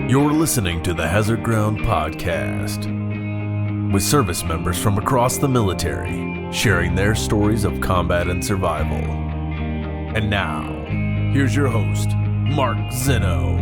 You're listening to the Hazard Ground Podcast, with service members from across the military sharing their stories of combat and survival. And now, here's your host, Mark Zeno.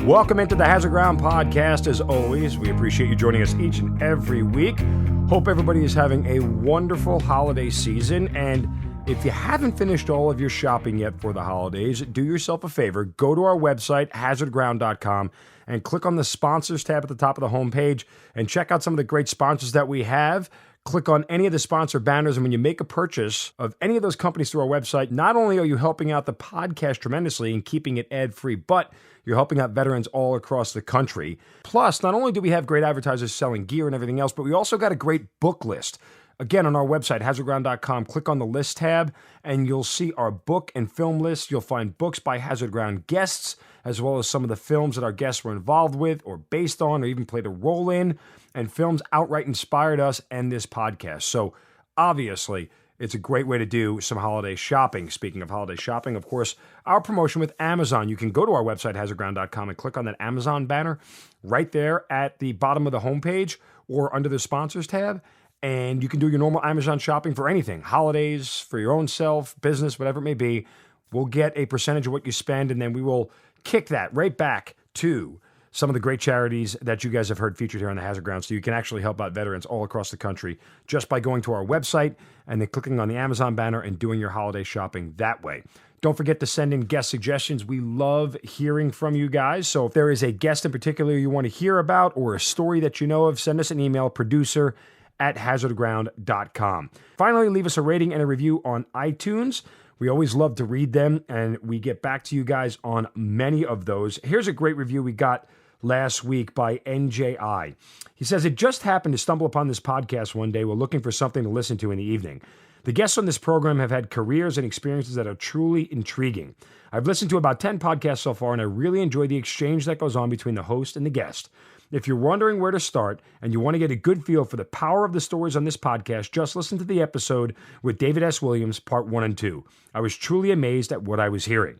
Welcome into the Hazard Ground Podcast. As always, we appreciate you joining us each and every week. Hope everybody is having a wonderful holiday season, and if you haven't finished all of your shopping yet for the holidays, do yourself a favor, go to our website, hazardground.com, and click on the sponsors tab at the top of the homepage and check out some of the great sponsors that we have. Click on any of the sponsor banners, and when you make a purchase of any of those companies through our website, not only are you helping out the podcast tremendously and keeping it ad-free, but you're helping out veterans all across the country. Plus, not only do we have great advertisers selling gear and everything else, but we also got a great book list. Again, on our website, hazardground.com, click on the list tab, and you'll see our book and film list. You'll find books by Hazard Ground guests, as well as some of the films that our guests were involved with or based on or even played a role in, and films outright inspired us and this podcast. So, obviously, it's a great way to do some holiday shopping. Speaking of holiday shopping, of course, our promotion with Amazon. You can go to our website, hazardground.com, and click on that Amazon banner right there at the bottom of the homepage or under the sponsors tab. And you can do your normal Amazon shopping for anything, holidays, for your own self, business, whatever it may be. We'll get a percentage of what you spend, and then we will kick that right back to some of the great charities that you guys have heard featured here on the Hazard Ground. So you can actually help out veterans all across the country just by going to our website and then clicking on the Amazon banner and doing your holiday shopping that way. Don't forget to send in guest suggestions. We love hearing from you guys. So if there is a guest in particular you want to hear about or a story that you know of, send us an email, producer@hazardground.com. Finally, leave us a rating and a review on iTunes. We always love to read them, and we get back to you guys on many of those. Here's a great review we got last week by NJI. He says, "It just happened to stumble upon this podcast one day while looking for something to listen to in the evening. The guests on this program have had careers and experiences that are truly intriguing. I've listened to about 10 podcasts so far, and I really enjoy the exchange that goes on between the host and the guest. If you're wondering where to start and you want to get a good feel for the power of the stories on this podcast, just listen to the episode with David S. Williams, part 1 and 2. I was truly amazed at what I was hearing."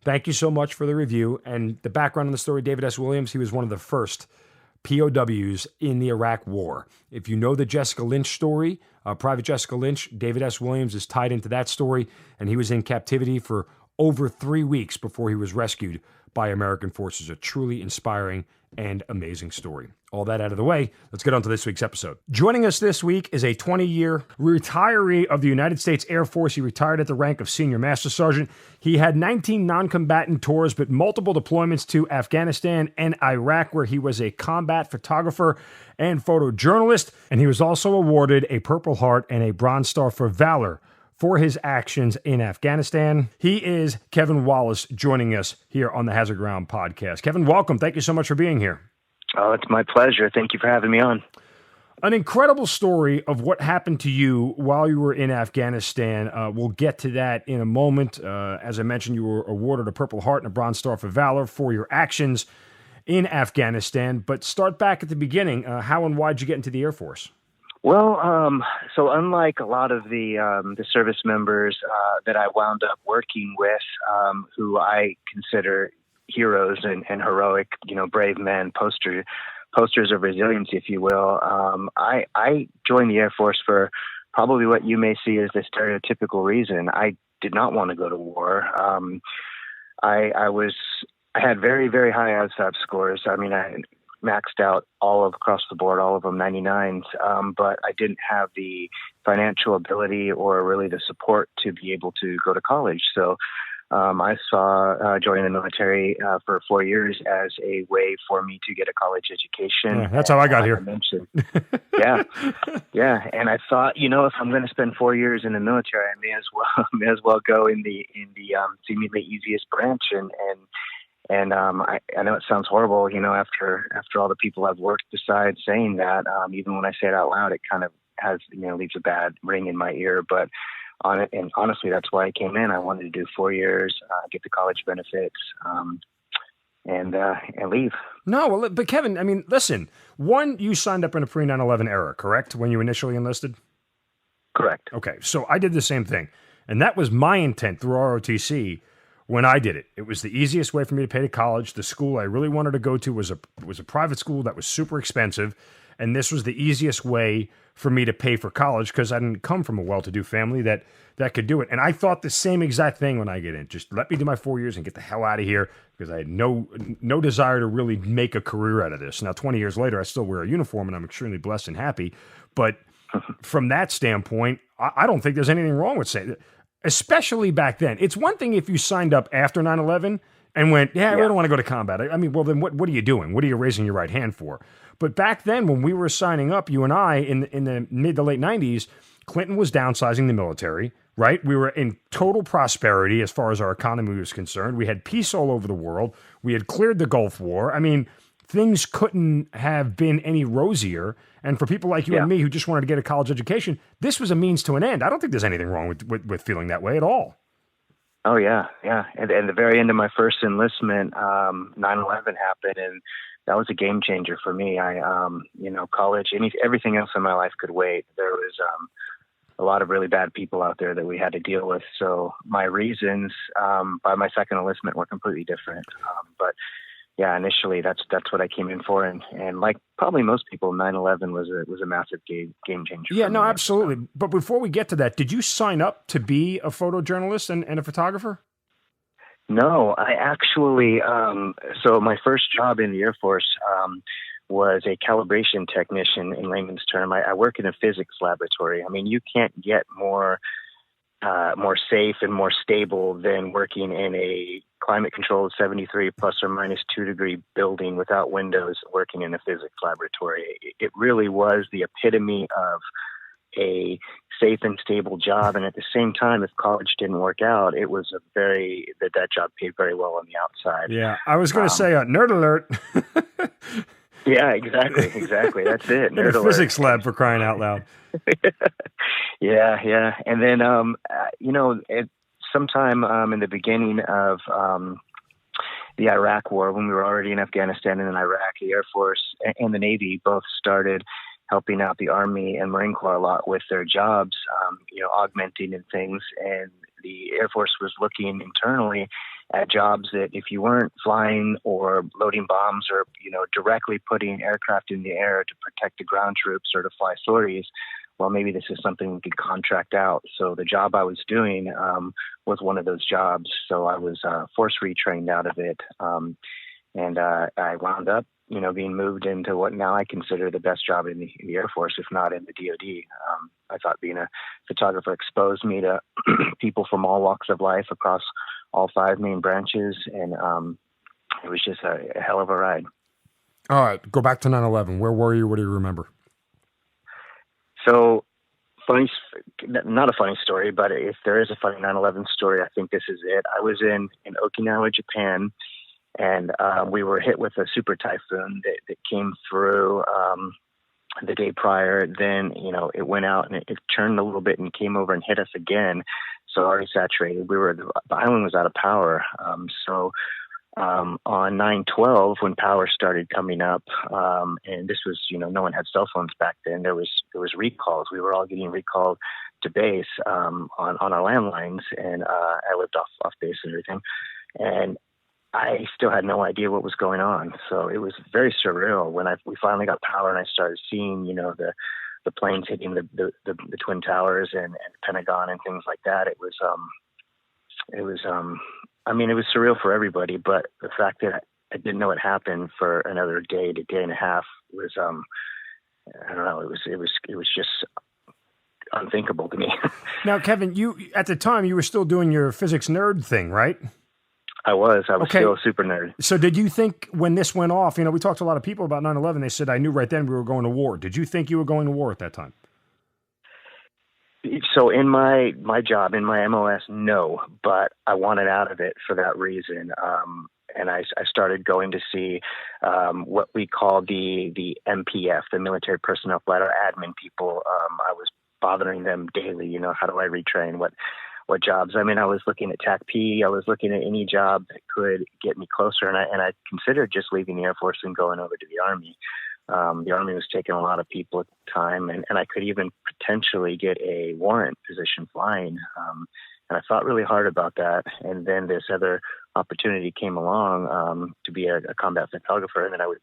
Thank you so much for the review. And the background on the story, David S. Williams, he was one of the first POWs in the Iraq War. If you know the Jessica Lynch story, Private Jessica Lynch, David S. Williams is tied into that story, and he was in captivity for over 3 weeks before he was rescued by American forces. A truly inspiring and amazing story. All that out of the way, let's get on to this week's episode. Joining us this week is a 20-year retiree of the United States Air Force. He retired at the rank of Senior Master Sergeant. He had 19 non-combatant tours, but multiple deployments to Afghanistan and Iraq, where he was a combat photographer and photojournalist. And he was also awarded a Purple Heart and a Bronze Star for Valor for his actions in Afghanistan. He is Kevin Wallace, joining us here on the Hazard Ground Podcast. Kevin, welcome. Thank you so much for being here. Oh, it's my pleasure. Thank you for having me on. An incredible story of what happened to you while you were in Afghanistan. We'll get to that in a moment. As I mentioned, you were awarded a Purple Heart and a Bronze Star for Valor for your actions in Afghanistan. But start back at the beginning. How and why did you get into the Air Force? Well, so unlike a lot of the service members that I wound up working with, who I consider heroes and heroic, brave men, posters of resilience, if you will, I joined the Air Force for probably what you may see as the stereotypical reason. I did not want to go to war. I had very, very high ASVAB scores. I mean, I maxed out across the board, all of them 99s, but I didn't have the financial ability or really the support to be able to go to college. So I saw joining the military for 4 years as a way for me to get a college education. Yeah, that's how I got here. Yeah. And I thought, if I'm going to spend 4 years in the military, I may as well go in the seemingly easiest branch. And I know it sounds horrible, after all the people I've worked beside saying that, even when I say it out loud, it kind of has, leaves a bad ring in my ear. But and honestly, that's why I came in. I wanted to do 4 years, get the college benefits, and leave. No, well, but Kevin, I mean, listen, you signed up in a pre-9/11 era, correct? When you initially enlisted? Correct. Okay, so I did the same thing. And that was my intent through ROTC, when I did it. It was the easiest way for me to pay to college. The school I really wanted to go to was a private school that was super expensive, and this was the easiest way for me to pay for college because I didn't come from a well-to-do family that could do it. And I thought the same exact thing when I get in. Just let me do my 4 years and get the hell out of here because I had no desire to really make a career out of this. Now, 20 years later, I still wear a uniform and I'm extremely blessed and happy. But from that standpoint, I don't think there's anything wrong with saying, especially back then. It's one thing if you signed up after 9/11 and went, I really don't want to go to combat. I mean, well, then what are you doing? What are you raising your right hand for? But back then, when we were signing up, you and I, in the mid to late 90s, Clinton was downsizing the military, right? We were in total prosperity as far as our economy was concerned. We had peace all over the world. We had cleared the Gulf War. I mean, things couldn't have been any rosier. And for people like you and me who just wanted to get a college education, this was a means to an end. I don't think there's anything wrong with feeling that way at all. Oh, yeah. And at the very end of my first enlistment, 9/11 happened, and that was a game changer for me. College, everything else in my life could wait. There was a lot of really bad people out there that we had to deal with. So my reasons by my second enlistment were completely different. But yeah, initially that's what I came in for, and like probably most people, 9/11 was a massive game changer. Yeah, no, absolutely. But before we get to that, did you sign up to be a photojournalist and a photographer? No, I actually. So my first job in the Air Force was a calibration technician in layman's term. I work in a physics laboratory. I mean, you can't get more safe and more stable than working in a climate-controlled 73 plus or minus 2 degree building without windows, working in a physics laboratory. It really was the epitome of a safe and stable job. And at the same time, if college didn't work out, it was that job paid very well on the outside. Yeah, I was going to say nerd alert. Yeah, exactly. That's it. In a physics lab, for crying out loud. Yeah. And then, sometime in the beginning of the Iraq War, when we were already in Afghanistan and in Iraq, the Air Force and the Navy both started helping out the Army and Marine Corps a lot with their jobs, augmenting and things. And the Air Force was looking internally at jobs that if you weren't flying or loading bombs or, directly putting aircraft in the air to protect the ground troops or to fly sorties, well, maybe this is something we could contract out. So the job I was doing was one of those jobs. So I was force retrained out of it. And I wound up, being moved into what now I consider the best job in the Air Force, if not in the DoD. I thought being a photographer exposed me to people from all walks of life across all 5 main branches. And it was just a hell of a ride. All right, go back to 9/11. Where were you? What do you remember? So, not a funny story, but if there is a funny 9/11 story, I think this is it. I was in Okinawa, Japan, and we were hit with a super typhoon that came through the day prior. Then, it went out and it churned a little bit and came over and hit us again. So already saturated. The island was out of power. On 9/12, when power started coming up, and this was, no one had cell phones back then. There was recalls. We were all getting recalled to base on our landlines, and I lived off base and everything. And I still had no idea what was going on. So it was very surreal when we finally got power and I started seeing, the planes hitting the Twin Towers and Pentagon and things like that. It was surreal for everybody, but the fact that I didn't know it happened for another day to day and a half was, I don't know, it was just unthinkable to me. Now, Kevin, you at the time you were still doing your physics nerd thing, right? I was still a super nerd. So did you think when this went off, we talked to a lot of people about 9/11, they said, I knew right then we were going to war. Did you think you were going to war at that time? So in my job, in my MOS, no, but I wanted out of it for that reason. And I started going to see what we call the MPF, the Military Personnel Flight or admin people. I was bothering them daily, how do I retrain, what jobs? I mean, I was looking at TACP. I was looking at any job that could get me closer. And I considered just leaving the Air Force and going over to the Army. The Army was taking a lot of people at the time, and I could even potentially get a warrant position flying And I thought really hard about that. And then this other opportunity came along to be a combat photographer, and then I would,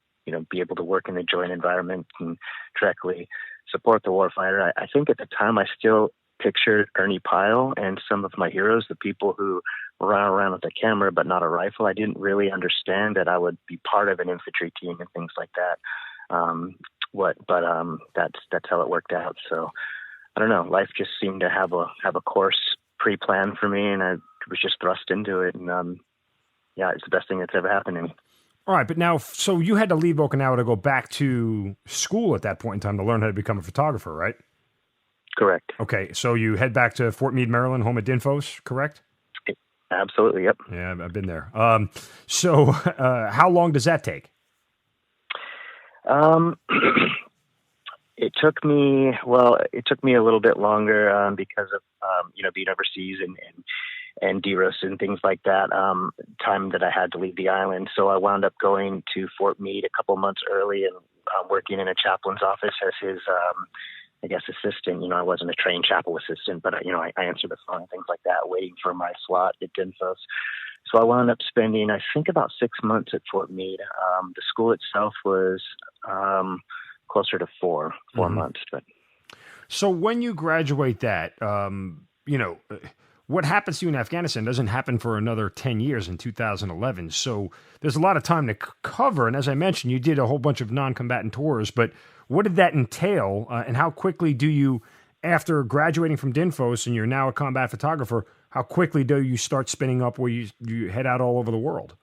be able to work in the joint environment and directly support the warfighter. I think at the time I still pictured Ernie Pyle and some of my heroes, the people who run around with a camera but not a rifle. I didn't really understand that I would be part of an infantry team and things like that. That's how it worked out. So I don't know. Life just seemed to have a course pre-planned for me, and I was just thrust into it. And it's the best thing that's ever happened to me. All right, but now, so you had to leave Okinawa to go back to school at that point in time to learn how to become a photographer, right? Correct. Okay, so you head back to Fort Meade, Maryland, home at Dinfos, correct? Absolutely, yep. Yeah, I've been there. So how long does that take? It took me a little bit longer because of being overseas and DEROS and things like that, time that I had to leave the island. So I wound up going to Fort Meade a couple months early and working in a chaplain's office as his, assistant. I wasn't a trained chapel assistant, but I answered the phone and things like that, waiting for my slot at Dinfos. So I wound up spending, I think, about 6 months at Fort Meade. The school itself was closer to four months. But so when you graduate that, what happens to you in Afghanistan doesn't happen for another 10 years in 2011. So there's a lot of time to cover. And as I mentioned, you did a whole bunch of non-combatant tours, but what did that entail? And how quickly do you, after graduating from Dinfos and you're now a combat photographer, how quickly do you start spinning up where you head out all over the world?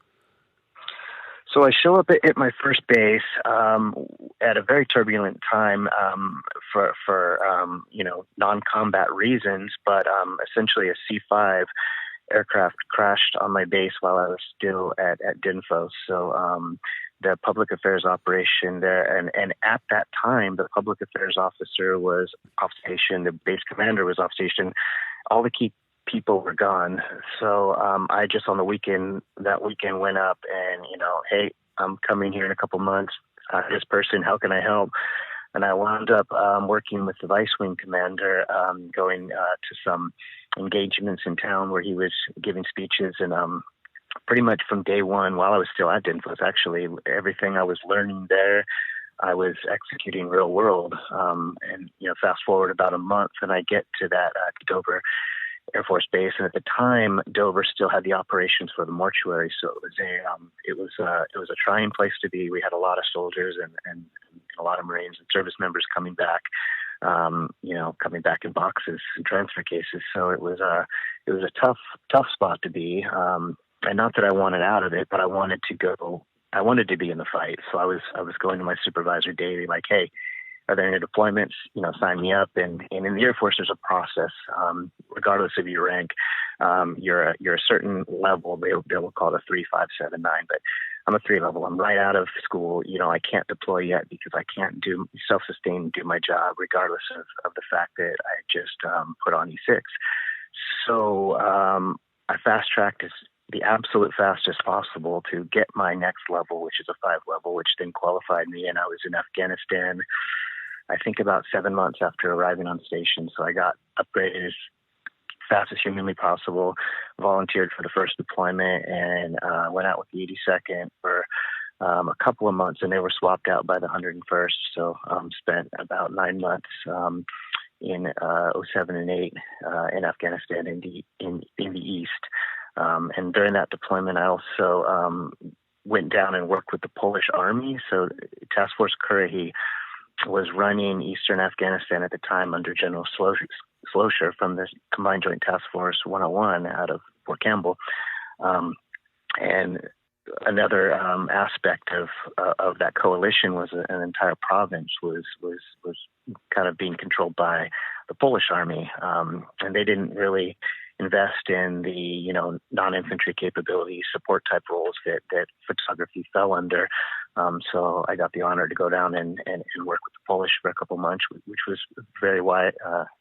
So I show up at my first base at a very turbulent time for non-combat reasons, but essentially a C-5 aircraft crashed on my base while I was still at Dinfos. So the public affairs operation there, and at that time, the public affairs officer was off station, the base commander was off station, all the key people were gone. So I just on the weekend went up and, hey, I'm coming here in a couple months. This person, how can I help? And I wound up working with the vice wing commander, going to some engagements in town where he was giving speeches. And pretty much from day one, while I was still at Dinfos, actually, everything I was learning there, I was executing real world. And fast forward about a month, and I get to that Dover Air Force Base, and at the time, Dover still had the operations for the mortuary, so it was a trying place to be. We had a lot of soldiers and a lot of Marines and service members coming back, coming back in boxes and transfer cases. So it was a tough spot to be, and not that I wanted out of it, but I wanted to be in the fight. So I was going to my supervisor daily, like, hey, are there any deployments? Sign me up. And in the Air Force, there's a process. Regardless of your rank, you're a certain level. They will call it a 3, 5, 7, 9. But I'm a 3 level. I'm right out of school. I can't deploy yet because I can't do self-sustain and do my job, regardless of the fact that I just put on E6. So I fast-tracked as the absolute fastest possible to get my next level, which is a 5 level, which then qualified me. And I was in Afghanistan, I think, about 7 months after arriving on station. So I got upgraded as fast as humanly possible, volunteered for the first deployment, and went out with the 82nd for a couple of months, and they were swapped out by the 101st. So spent about 9 months in 07 and 8 in Afghanistan in the East. And during that deployment, I also went down and worked with the Polish Army. So Task Force Kurahy was running Eastern Afghanistan at the time under General Slosher from the Combined Joint Task Force 101 out of Fort Campbell. And another aspect of that coalition was an entire province was kind of being controlled by the Polish Army, and they didn't really invest in the non-infantry capability support type roles that photography fell under. So I got the honor to go down and work with the Polish for a couple months, which was a very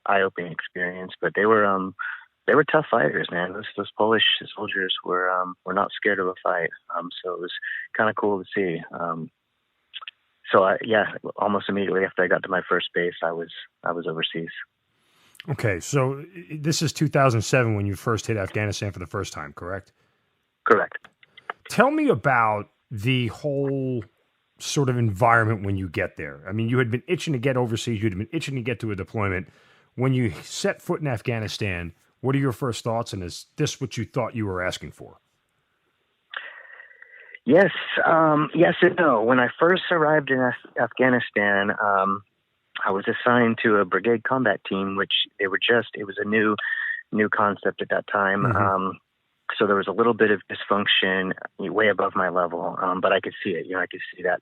eye-opening experience. But they were tough fighters, man. Those Polish soldiers were not scared of a fight. So it was kind of cool to see. So almost immediately after I got to my first base, I was overseas. Okay, so this is 2007 when you first hit Afghanistan for the first time, correct? Correct. Tell me about the whole sort of environment when you get there. I mean, you had been itching to get overseas. You'd been itching to get to a deployment. When you set foot in Afghanistan, what are your first thoughts, and is this what you thought you were asking for? Yes, yes and no. When I first arrived in Afghanistan, I was assigned to a brigade combat team, which it was a new concept at that time. Mm-hmm. So there was a little bit of dysfunction way above my level, but I could see it. I could see that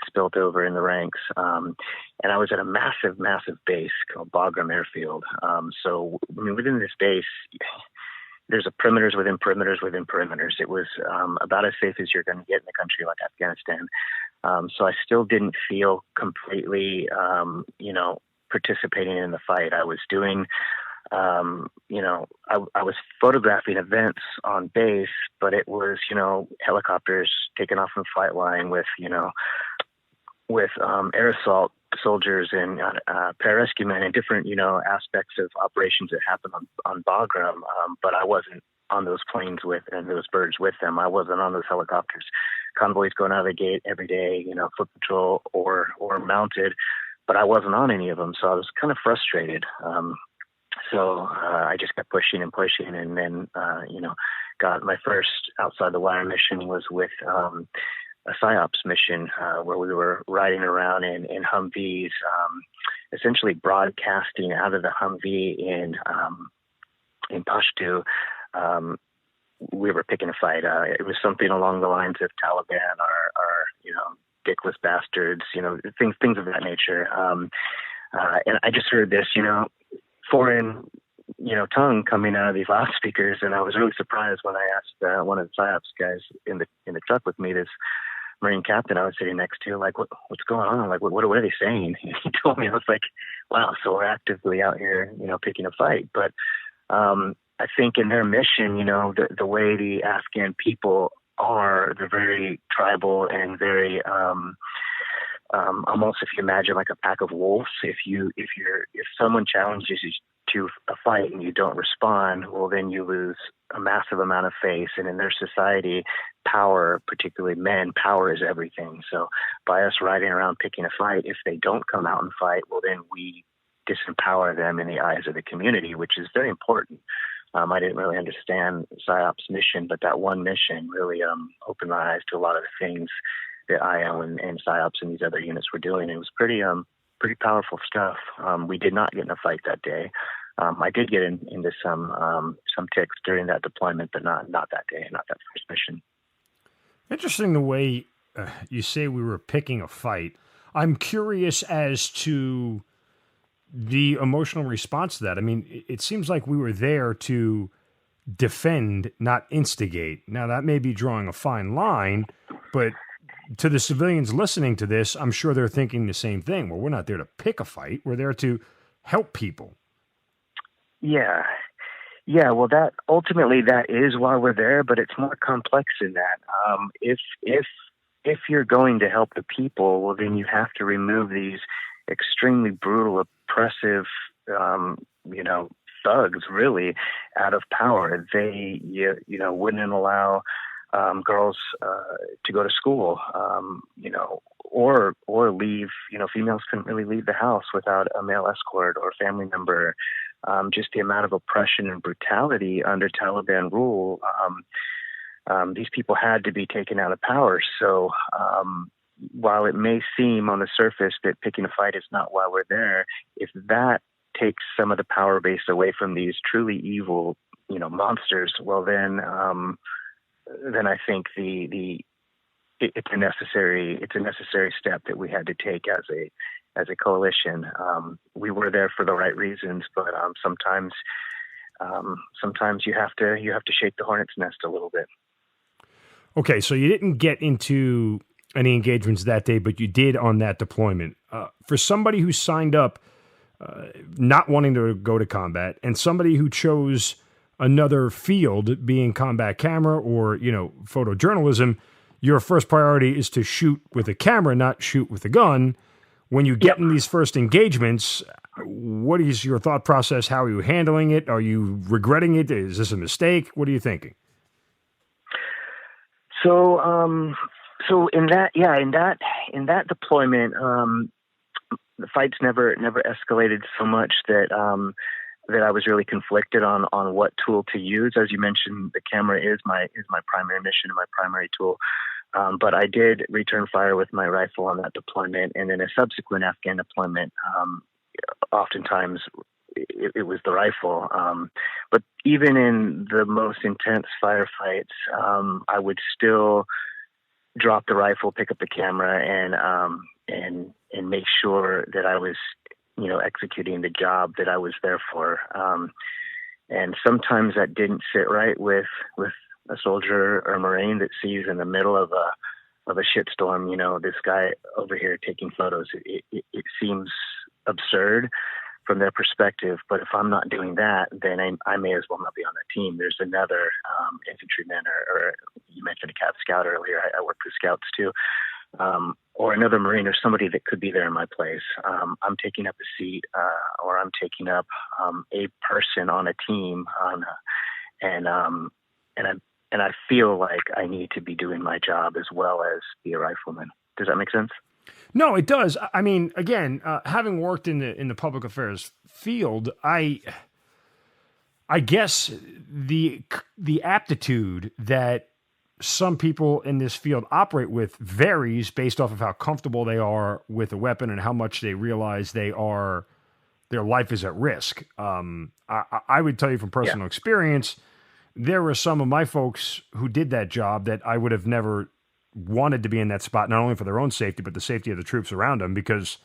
spilt over in the ranks. And I was at a massive, massive base called Bagram Airfield. So I mean, within this base, there's a perimeters within perimeters within perimeters. It was about as safe as you're going to get in a country like Afghanistan. So I still didn't feel completely, participating in the fight. I was doing, I was photographing events on base, but it was, helicopters taking off from flight line with air assault soldiers and pararescue men and different, aspects of operations that happened on Bagram. But I wasn't on those planes and those birds with them. I wasn't on those helicopters. Convoys going out of the gate every day, foot patrol or mounted, but I wasn't on any of them. So I was kind of frustrated. So I just kept pushing and pushing, and then, got my first outside the wire mission was with a PSYOPs mission where we were riding around in Humvees, essentially broadcasting out of the Humvee in Pashto. We were picking a fight. It was something along the lines of Taliban or dickless bastards, things of that nature. And I just heard this, foreign, tongue coming out of these loudspeakers, and I was really surprised when I asked one of the PSYOPs guys in the truck with me, this Marine captain I was sitting next to, like, what's going on? Like, what are they saying? And he told me, I was like, wow, so we're actively out here, picking a fight. But I think in their mission, the way the Afghan people are, they're very tribal and very almost, if you imagine like a pack of wolves. If someone challenges you to a fight and you don't respond, well, then you lose a massive amount of face. And in their society, power, particularly men, power is everything. So by us riding around picking a fight, if they don't come out and fight, well, then we disempower them in the eyes of the community, which is very important. I didn't really understand PSYOP's mission, but that one mission really opened my eyes to a lot of the things that IO and PSYOPs and these other units were doing. It was pretty powerful stuff. We did not get in a fight that day. I did get into some ticks during that deployment, but not that day, not that first mission. Interesting the way you say we were picking a fight. I'm curious as to the emotional response to that. I mean, it seems like we were there to defend, not instigate. Now, that may be drawing a fine line, but to the civilians listening to this, I'm sure they're thinking the same thing. Well, we're not there to pick a fight. We're there to help people. Yeah. Yeah, well, that is why we're there, but it's more complex than that. If you're going to help the people, well, then you have to remove these extremely brutal, oppressive, thugs really out of power. They, wouldn't allow girls to go to school, or leave. Females couldn't really leave the house without a male escort or family member. Just the amount of oppression and brutality under Taliban rule. These people had to be taken out of power. So while it may seem on the surface that picking a fight is not why we're there, if that takes some of the power base away from these truly evil, monsters, well, then I think it's a necessary step that we had to take as a coalition. We were there for the right reasons, but sometimes you have to shake the hornet's nest a little bit. Okay, so you didn't get into any engagements that day, but you did on that deployment. For somebody who signed up not wanting to go to combat, and somebody who chose another field, being combat camera or, photojournalism, your first priority is to shoot with a camera, not shoot with a gun. When you get in these first engagements, What is your thought process? How are you handling it? Are you regretting it? Is this a mistake? What are you thinking? So, so in that deployment, the fights never escalated so much that that I was really conflicted on what tool to use. As you mentioned, the camera is my primary mission and my primary tool. But I did return fire with my rifle on that deployment, and in a subsequent Afghan deployment, oftentimes it was the rifle. But even in the most intense firefights, I would still drop the rifle, pick up the camera, and make sure that I was, executing the job that I was there for. And sometimes that didn't sit right with a soldier or a Marine that sees in the middle of a shitstorm, this guy over here taking photos. It seems absurd from their perspective, but if I'm not doing that, then I may as well not be on that team. There's another infantryman, or you mentioned a Cav Scout earlier. I work with Scouts too, or another Marine, or somebody that could be there in my place. I'm taking up a seat, or I'm taking up a person on a team, and I feel like I need to be doing my job as well as be a rifleman. Does that make sense? No, it does. I mean, again, having worked in the public affairs field, I guess the aptitude that some people in this field operate with varies based off of how comfortable they are with a weapon and how much they realize their life is at risk. I would tell you from personal experience, there were some of my folks who did that job that I would have never wanted to be in that spot, not only for their own safety, but the safety of the troops around them, because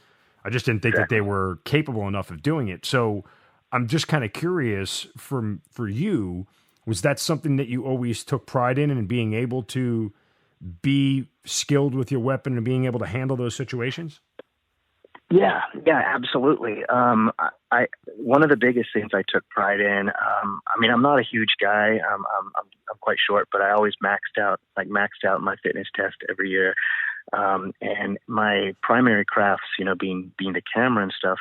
I just didn't think that they were capable enough of doing it. So I'm just kind of curious for you, was that something that you always took pride in and being able to be skilled with your weapon and being able to handle those situations? Yeah, absolutely. One of the biggest things I took pride in. I'm not a huge guy. I'm quite short, but I always maxed out my fitness test every year. And my primary crafts, being the camera and stuff,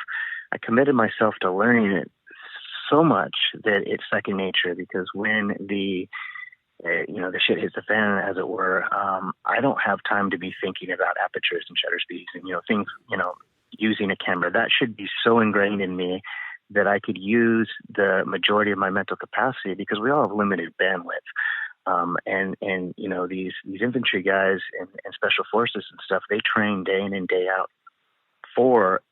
I committed myself to learning it so much that it's second nature. Because when the shit hits the fan, as it were, I don't have time to be thinking about apertures and shutter speeds and things. Using a camera, that should be so ingrained in me that I could use the majority of my mental capacity, because we all have limited bandwidth. And these infantry guys and special forces and stuff, they train day in and day out for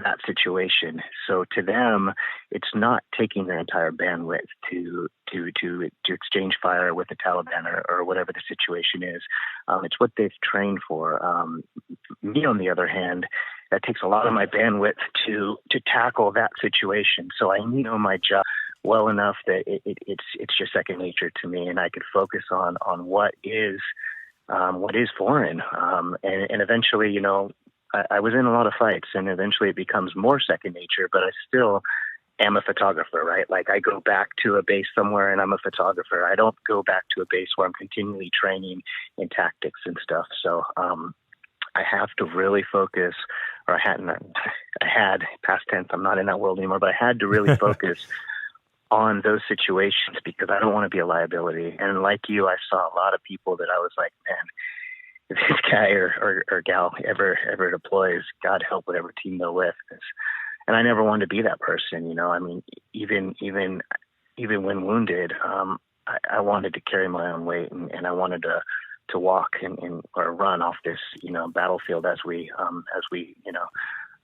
that situation. So to them, it's not taking their entire bandwidth to exchange fire with the Taliban or whatever the situation is. It's what they've trained for. Me, on the other hand, that takes a lot of my bandwidth to tackle that situation. So I know my job well enough that it's just second nature to me, and I could focus on what is foreign. And eventually, I was in a lot of fights, and eventually it becomes more second nature, but I still am a photographer, right? Like, I go back to a base somewhere and I'm a photographer. I don't go back to a base where I'm continually training in tactics and stuff. So, I have to really focus, or I had past tense, I'm not in that world anymore, but I had to really focus on those situations, because I don't want to be a liability. And like you, I saw a lot of people that I was like, man, if this guy or gal ever deploys, God help whatever team they're with. And I never wanted to be that person, even when wounded, I wanted to carry my own weight, and I wanted to walk or run off this, battlefield as we,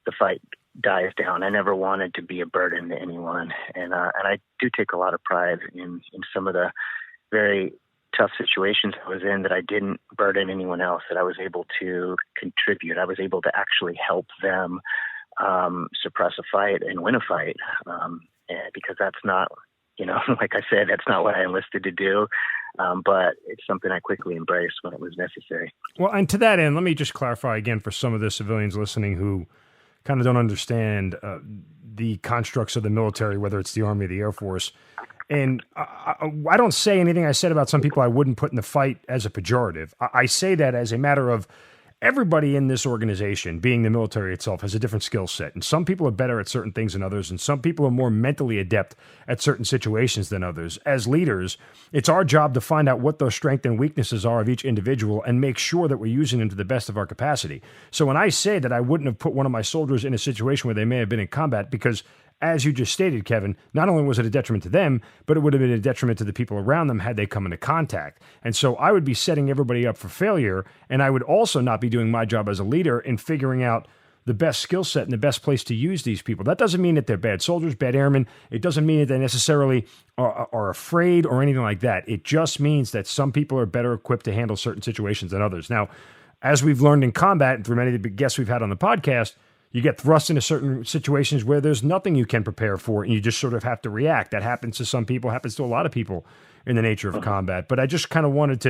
the fight dies down. I never wanted to be a burden to anyone. And I do take a lot of pride in some of the very tough situations I was in, that I didn't burden anyone else, that I was able to contribute. I was able to actually help them suppress a fight and win a fight. Because that's not, like I said, that's not what I enlisted to do. But it's something I quickly embraced when it was necessary. Well, and to that end, let me just clarify again for some of the civilians listening who kind of don't understand the constructs of the military, whether it's the Army or the Air Force. And I don't say anything I said about some people I wouldn't put in the fight as a pejorative. I say that as a matter of everybody in this organization, being the military itself, has a different skill set. And some people are better at certain things than others, and some people are more mentally adept at certain situations than others. As leaders, it's our job to find out what those strengths and weaknesses are of each individual and make sure that we're using them to the best of our capacity. So when I say that I wouldn't have put one of my soldiers in a situation where they may have been in combat, because as you just stated, Kevin, not only was it a detriment to them, but it would have been a detriment to the people around them had they come into contact. And so I would be setting everybody up for failure, and I would also not be doing my job as a leader in figuring out the best skill set and the best place to use these people. That doesn't mean that they're bad soldiers, bad airmen. It doesn't mean that they necessarily are afraid or anything like that. It just means that some people are better equipped to handle certain situations than others. Now, as we've learned in combat, and through many of the guests we've had on the podcast, you get thrust into certain situations where there's nothing you can prepare for, and you just sort of have to react. That happens to some people, happens to a lot of people in the nature of combat. But I just kind of wanted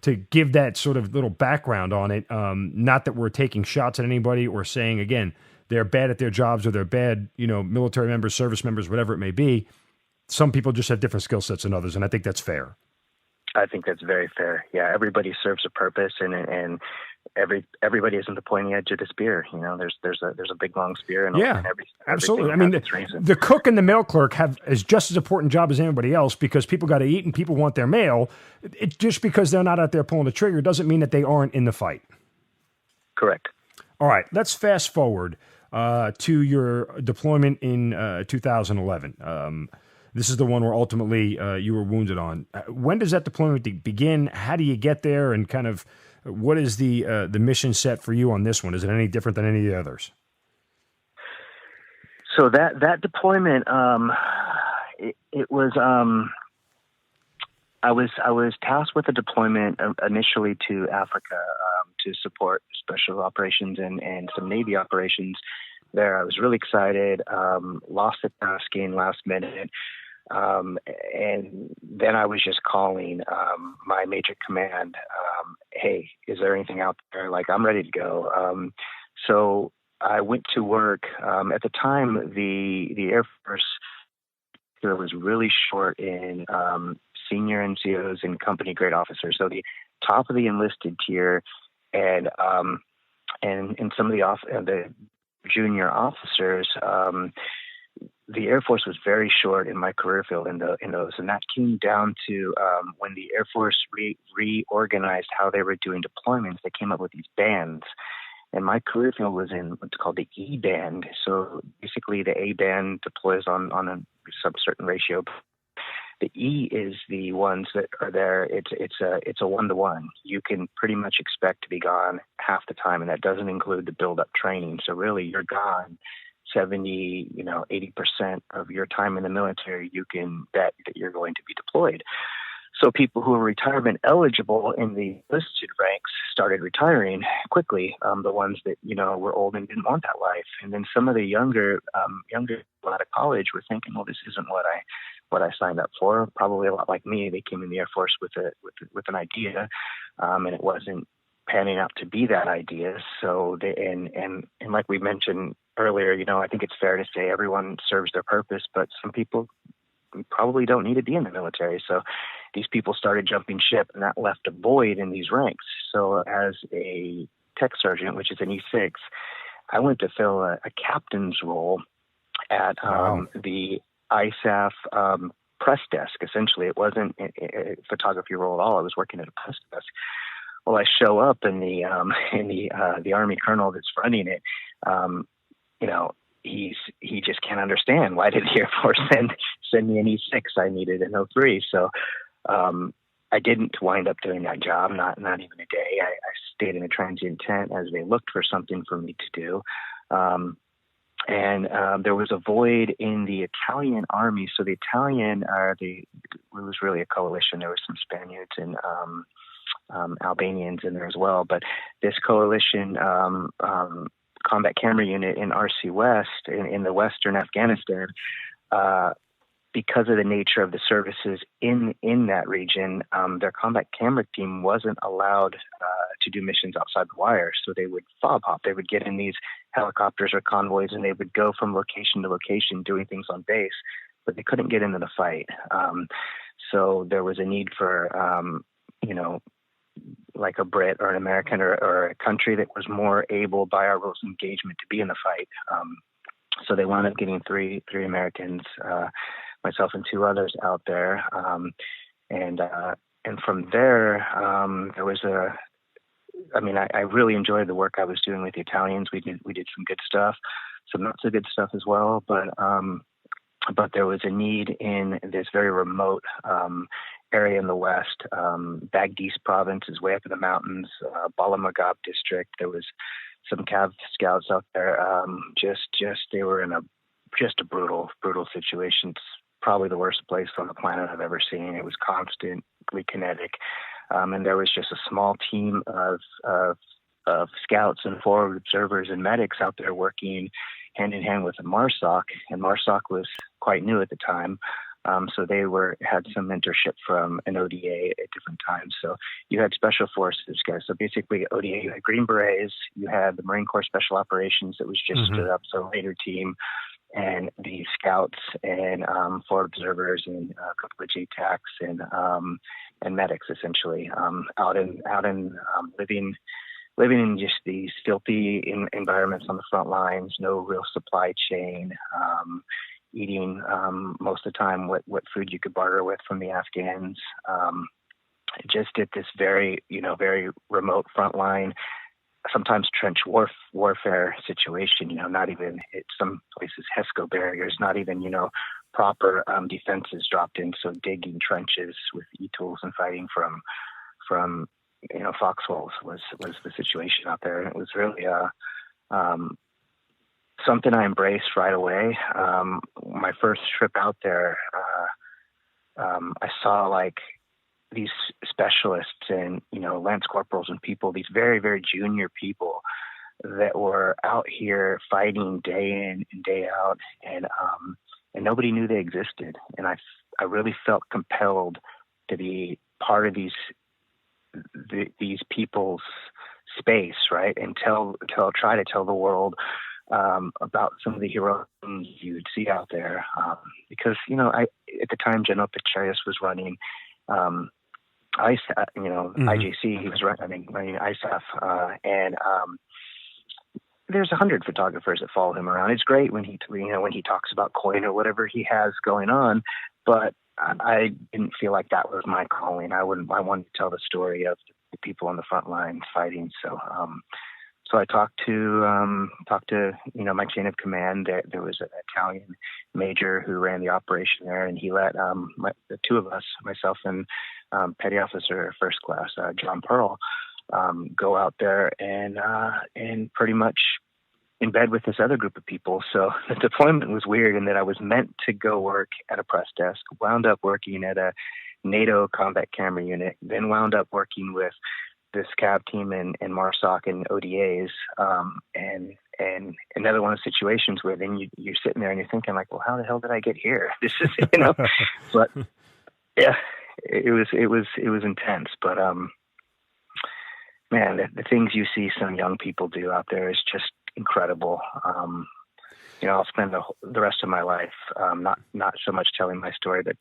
to give that sort of little background on it. Not that we're taking shots at anybody or saying, again, they're bad at their jobs or they're bad, military members, service members, whatever it may be. Some people just have different skill sets than others, and I think that's fair. I think that's very fair. Yeah, everybody serves a purpose, and everybody isn't the pointy edge of the spear. There's a big long spear, and absolutely. I mean, the cook and the mail clerk is just as important job as anybody else, because people got to eat and people want their mail. It just because they're not out there pulling the trigger doesn't mean that they aren't in the fight. Correct. All right, let's fast forward to your deployment in 2011. This is the one where ultimately you were wounded on. When does that deployment begin? How do you get there? And kind of what is the mission set for you on this one? Is it any different than any of the others? So that deployment, it was. I was tasked with a deployment initially to Africa to support special operations and some Navy operations there. I was really excited. Lost the tasking last minute. And then I was just calling my major command, hey, is there anything out there? Like, I'm ready to go. So I went to work. At the time, the Air Force was really short in senior NCOs and company grade officers. So the top of the enlisted tier and some of the junior officers, the Air Force was very short in my career field in those, and that came down to when the Air Force reorganized how they were doing deployments. They came up with these bands, and my career field was in what's called the E band. So basically, the A band deploys on some certain ratio. The E is the ones that are there. It's a 1-to-1. You can pretty much expect to be gone half the time, and that doesn't include the build-up training. So really, you're gone 70, 80% of your time in the military. You can bet that you're going to be deployed. So people who were retirement eligible in the enlisted ranks started retiring quickly. The ones that were old and didn't want that life, and then some of the younger out of college were thinking, well, this isn't what I signed up for. Probably a lot like me, they came in the Air Force with an idea, and it wasn't panning out to be that idea. So they and like we mentioned earlier, I think it's fair to say everyone serves their purpose, but some people probably don't need to be in the military. So these people started jumping ship, and that left a void in these ranks. So as a tech sergeant, which is an E6, I went to fill a captain's role at the ISAF press desk. Essentially, it wasn't a photography role at all. I was working at a press desk. Well, I show up, and the Army colonel that's running it, he just can't understand, why did the Air Force send me an E6? I needed an O3. So I didn't wind up doing that job, not even a day. I stayed in a transient tent as they looked for something for me to do. And there was a void in the Italian army. So the Italian it was really a coalition. There were some Spaniards and Albanians in there as well. But this coalition combat camera unit in RC West in the Western Afghanistan, because of the nature of the services in that region, their combat camera team wasn't allowed to do missions outside the wire. So they would fob hop. They would get in these helicopters or convoys, and they would go from location to location doing things on base, but they couldn't get into the fight. So there was a need for, like a Brit or an American or a country that was more able by our rules of engagement to be in the fight. So they wound up getting three Americans, myself and two others out there. And from there, there was I really enjoyed the work I was doing with the Italians. We did some good stuff, some not so good stuff as well. But there was a need in this very remote area in the west. Bagdis province is way up in the mountains. Bala Magab district. There was some Cav scouts out there. They were in a brutal situation. It's probably the worst place on the planet I've ever seen. It was constantly kinetic. And there was just a small team of scouts and forward observers and medics out there working hand in hand with a MARSOC, and MARSOC was quite new at the time. So they had some mentorship from an ODA at different times. So you had special forces guys. So basically ODA, you had Green Berets, you had the Marine Corps Special Operations that was just stood up, so later team, and the scouts and forward observers and a couple of JTACs and medics, essentially, out in living in just these filthy environments on the front lines, no real supply chain, eating most of the time what food you could barter with from the Afghans, just at this very remote front line, sometimes trench warfare situation, not even at some places HESCO barriers, not even, proper defenses dropped in. So digging trenches with e-tools and fighting from foxholes was the situation out there. And it was really something I embraced right away. My first trip out there, I saw like these specialists and, lance corporals and people, these very, very junior people that were out here fighting day in and day out. And nobody knew they existed. And I really felt compelled to be part of these people's space, right? And try to tell the world about some of the heroic things you would see out there. Because, at the time, General Petraeus was running IJC, he was running ISAF, and there's 100 photographers that follow him around. It's great when he talks about coin or whatever he has going on, but I didn't feel like that was my calling. I wanted to tell the story of the people on the front line fighting. So I talked to my chain of command. There was an Italian major who ran the operation there, and he let the two of us, myself and Petty Officer First Class John Pearl, go out there and pretty much in bed with this other group of people. So the deployment was weird in that I was meant to go work at a press desk, wound up working at a NATO combat camera unit, then wound up working with this CAV team and MARSOC and ODAs, and another one of the situations where then you're sitting there and you're thinking like, well, how the hell did I get here? This is, but yeah, it was intense, but, man, the things you see some young people do out there is just incredible. I'll spend the rest of my life, not so much telling my story, but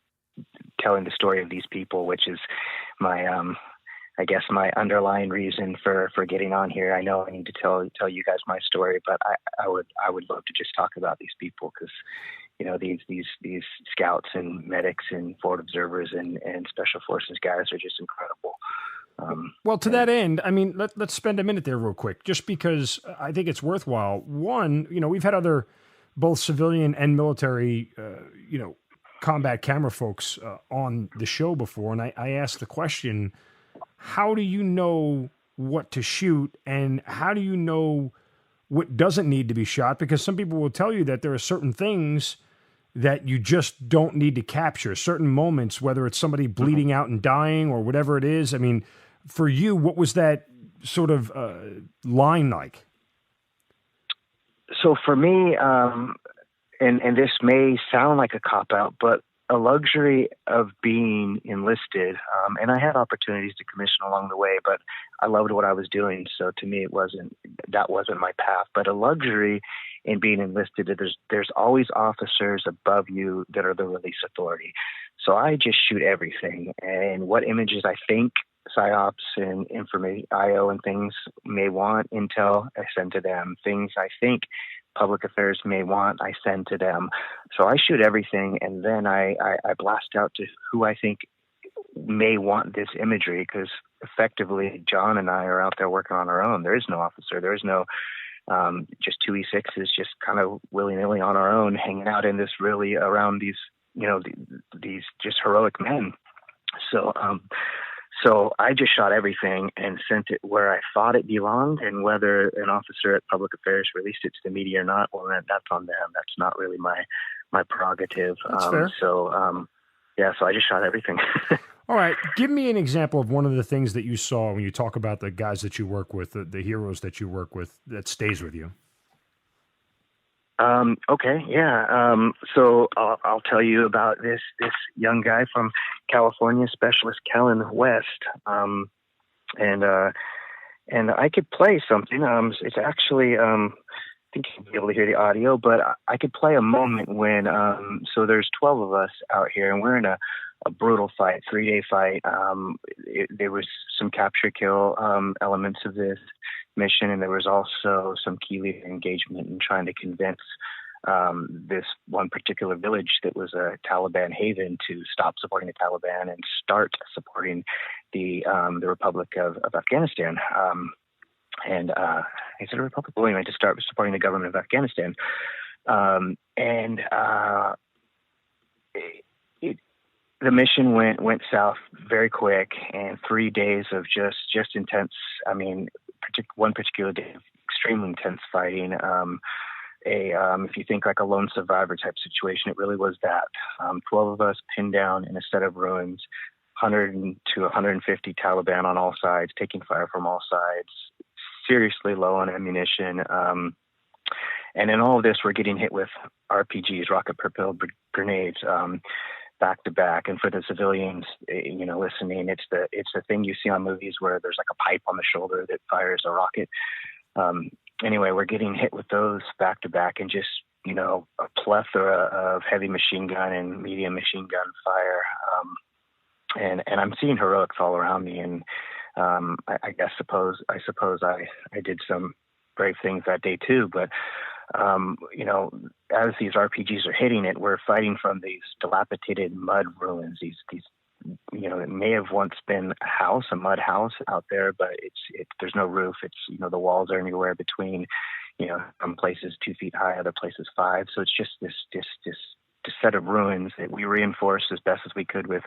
telling the story of these people, which is my, I guess my underlying reason for getting on here. I know I need to tell you guys my story, but I would love to just talk about these people because, these scouts and medics and forward observers and special forces guys are just incredible. Well, to that end, I mean, let's spend a minute there real quick, just because I think it's worthwhile. One, we've had other both civilian and military, combat camera folks on the show before. And I asked the question, how do you know what to shoot and how do you know what doesn't need to be shot? Because some people will tell you that there are certain things that you just don't need to capture, certain moments, whether it's somebody bleeding out and dying or whatever it is. I mean, for you, what was that sort of line like? So for me, and this may sound like a cop-out, but a luxury of being enlisted, and I had opportunities to commission along the way, but I loved what I was doing. So to me, that wasn't my path. But a luxury in being enlisted, there's always officers above you that are the release authority. So I just shoot everything, and what images I think psyops and information IO and things may want, intel, I send to them. Things I think public affairs may want, I send to them. So I shoot everything, and then I blast out to who I think may want this imagery, because effectively John and I are out there working on our own. There is no officer. There is no just two E6s, just kind of willy-nilly on our own, hanging out in this really around these, these just heroic men. So I just shot everything and sent it where I thought it belonged, and whether an officer at Public Affairs released it to the media or not, well, that's on them. That's not really my prerogative. That's fair. So I just shot everything. All right. Give me an example of one of the things that you saw when you talk about the guys that you work with, the heroes that you work with, that stays with you. Okay. Yeah. So I'll tell you about this young guy from California, Specialist Kellen West. And I could play something. It's actually, I think you'll be able to hear the audio, but I could play a moment when, so there's 12 of us out here, and we're in a brutal fight, 3-day fight. There was some capture kill elements of this mission, and there was also some key leader engagement in trying to convince this one particular village that was a Taliban haven to stop supporting the Taliban and start supporting the Republic of Afghanistan. Is it a republic? Well, anyway, to start supporting the government of Afghanistan. The mission went south very quick, and 3 days of just intense. I mean, one particular day of extremely intense fighting. If you think like a lone survivor type situation, it really was that. 12 of us pinned down in a set of ruins, 100 to 150 Taliban on all sides, taking fire from all sides, seriously low on ammunition. And in all of this, we're getting hit with RPGs, rocket-propelled grenades, back to back. And for the civilians, listening, it's the thing you see on movies where there's like a pipe on the shoulder that fires a rocket. Anyway, we're getting hit with those back to back, and just, a plethora of heavy machine gun and medium machine gun fire. And I'm seeing heroics all around me. And I suppose I did some brave things that day too. But as these RPGs are hitting it, we're fighting from these dilapidated mud ruins. These it may have once been a mud house out there, but there's no roof. It's, the walls are anywhere between, some places 2 feet high, other places 5. So it's just this set of ruins that we reinforced as best as we could with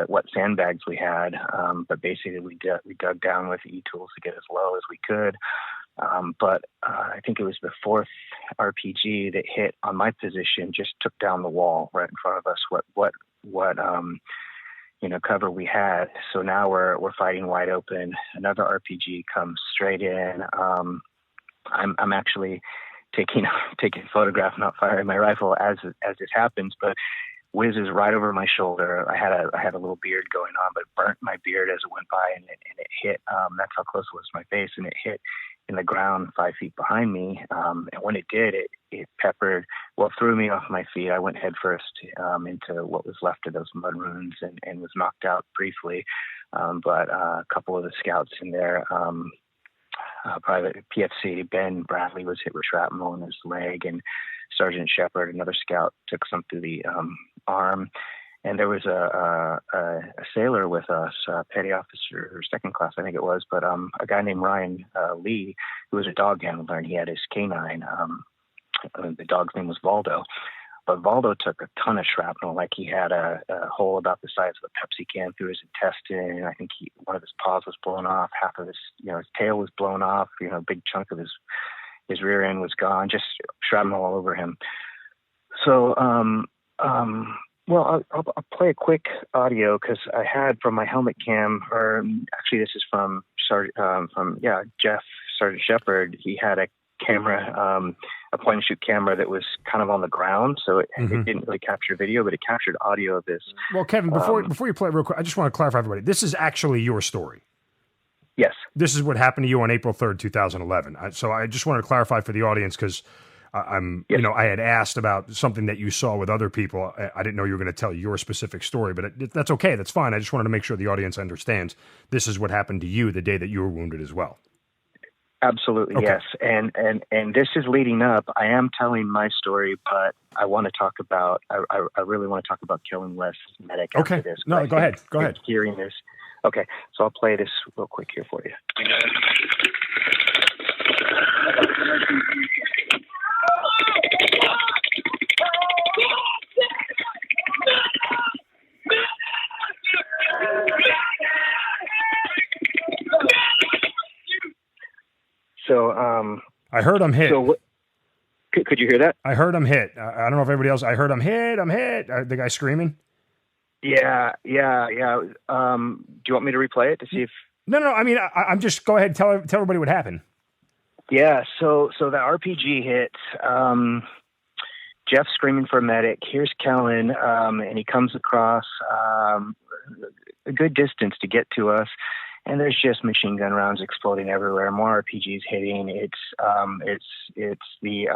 what sandbags we had. But basically we dug down with e-tools to get as low as we could. But I think it was the 4th RPG that hit on my position, just took down the wall right in front of us. What cover we had. So now we're fighting wide open. Another RPG comes straight in. I'm actually taking a photograph, not firing my rifle as this happens, but whizzes right over my shoulder. I had a little beard going on, but it burnt my beard as it went by, and it hit. That's how close it was to my face, and it hit in the ground 5 feet behind me. And when it did, it threw me off my feet. I went headfirst into what was left of those mud ruins and was knocked out briefly. But a couple of the scouts in there, Private PFC Ben Bradley was hit with shrapnel in his leg, and Sergeant Shepard, another scout, took some through the arm. And there was a sailor with us, petty officer, or second class, I think it was, but a guy named Ryan Lee, who was a dog handler, and he had his canine. The dog's name was Valdo. But Valdo took a ton of shrapnel, like he had a hole about the size of a Pepsi can through his intestine. I think one of his paws was blown off, half of his tail was blown off, a big chunk of his rear end was gone, just shrapnel all over him. So, I'll play a quick audio because I had from my helmet cam, or actually this is from Jeff, Sergeant Shepard. He had a camera, a point and shoot camera that was kind of on the ground, so it didn't really capture video, but it captured audio of this. Well, Kevin, before you play it real quick, I just want to clarify everybody. This is actually your story. Yes. This is what happened to you on April 3rd, 2011. So I just want to clarify for the audience, because Yes. I had asked about something that you saw with other people. I didn't know you were going to tell your specific story, but that's okay. That's fine. I just wanted to make sure the audience understands this is what happened to you the day that you were wounded as well. Absolutely, Okay. yes. And this is leading up. I am telling my story, but I want to talk about, I really want to talk about killing Wes Medic after this. No, go ahead. Go ahead. Hearing this. Okay, so I'll play this real quick here for you. So, I heard him hit. so could you hear that? I heard him hit. I don't know if everybody else. I heard him hit. I'm hit. The guy screaming. Yeah. Do you want me to replay it to see if? No. I mean, I'm just go ahead. Tell everybody what happened. Yeah. So the RPG hit. Jeff's screaming for a medic. Here's Kellen, and he comes across a good distance to get to us, and there's just machine gun rounds exploding everywhere. More RPGs hitting. It's the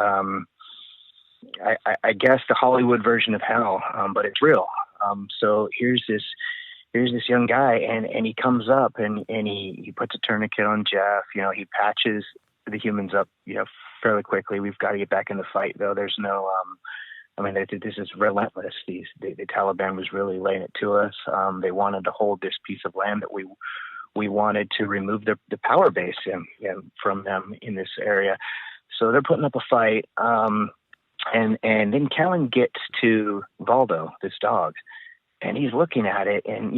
I guess the Hollywood version of hell, but it's real. So here's this young guy, and he comes up and he puts a tourniquet on Jeff. He patches the humans up, fairly quickly. We've got to get back in the fight, though. There's no, this is relentless. The Taliban was really laying it to us. They wanted to hold this piece of land that we wanted to remove the power base from them in this area. So they're putting up a fight. And then Kellen gets to Valdo, this dog, and he's looking at it, and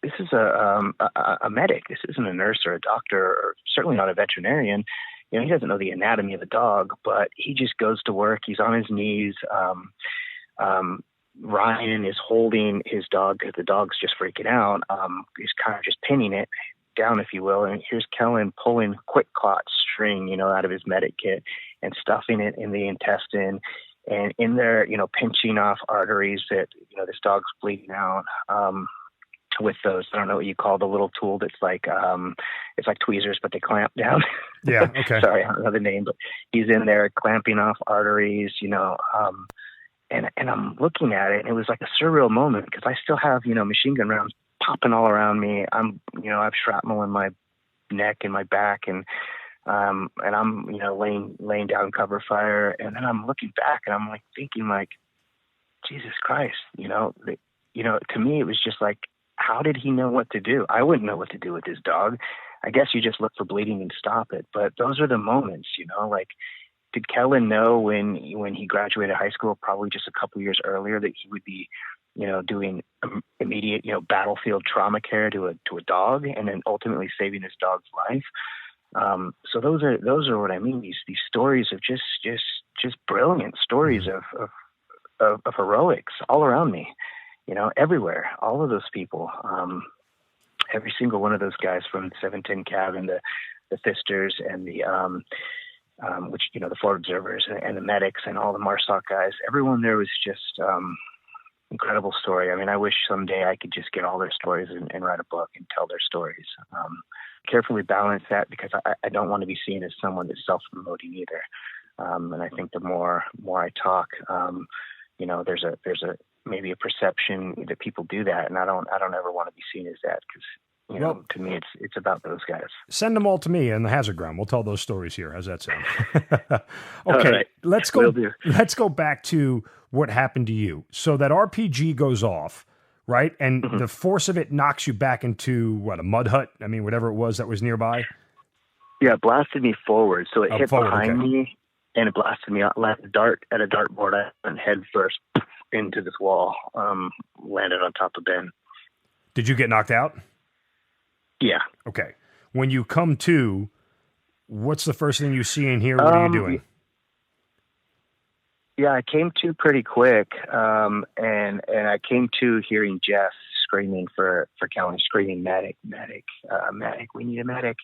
this is a medic. This isn't a nurse or a doctor, or certainly not a veterinarian. He doesn't know the anatomy of a dog, but he just goes to work. He's on his knees. Ryan is holding his dog because the dog's just freaking out. He's kind of just pinning it down, if you will. And here's Kellen pulling quick clot string, out of his medic kit and stuffing it in the intestine, and in there, pinching off arteries that, this dog's bleeding out. With those, I don't know what you call the little tool that's like, it's like tweezers, but they clamp down. Yeah. Okay. Sorry, I don't know the name, but he's in there clamping off arteries, and I'm looking at it, and it was like a surreal moment because I still have, machine gun rounds popping all around me. I have shrapnel in my neck and my back, and I'm, laying down cover fire. And then I'm looking back and I'm like thinking like, Jesus Christ, to me, it was just like, how did he know what to do? I wouldn't know what to do with his dog. I guess you just look for bleeding and stop it. But those are the moments, like, did Kellen know when he graduated high school, probably just a couple years earlier, that he would be, doing immediate, battlefield trauma care to a dog, and then ultimately saving his dog's life? So those are what I mean. These stories of just brilliant stories of heroics all around me. Everywhere, all of those people, every single one of those guys from the 710 Cab and the Fisters and the, the Florida Observers and the medics and all the MARSOC guys, everyone there was just incredible story. I mean, I wish someday I could just get all their stories and write a book and tell their stories. Carefully balance that because I don't want to be seen as someone that's self-promoting either. And I think the more I talk, there's a maybe a perception that people do that, and I don't ever want to be seen as that because to me it's about those guys. Send them all to me in the Hazard Ground. We'll tell those stories here. How's that sound? Okay, right. Let's go back to what happened to you. So that RPG goes off, right? And the force of it knocks you back into a mud hut? I mean, whatever it was that was nearby. Yeah, it blasted me forward, so it hit forward, behind okay. me, and it blasted me out like a dart at a dartboard. I went head first into this wall, landed on top of Ben. Did you get knocked out? Yeah. Okay. When you come to, what's the first thing you see and hear? What are you doing? Yeah, I came to pretty quick, and I came to hearing Jeff screaming for Kellen, screaming, medic, we need a medic.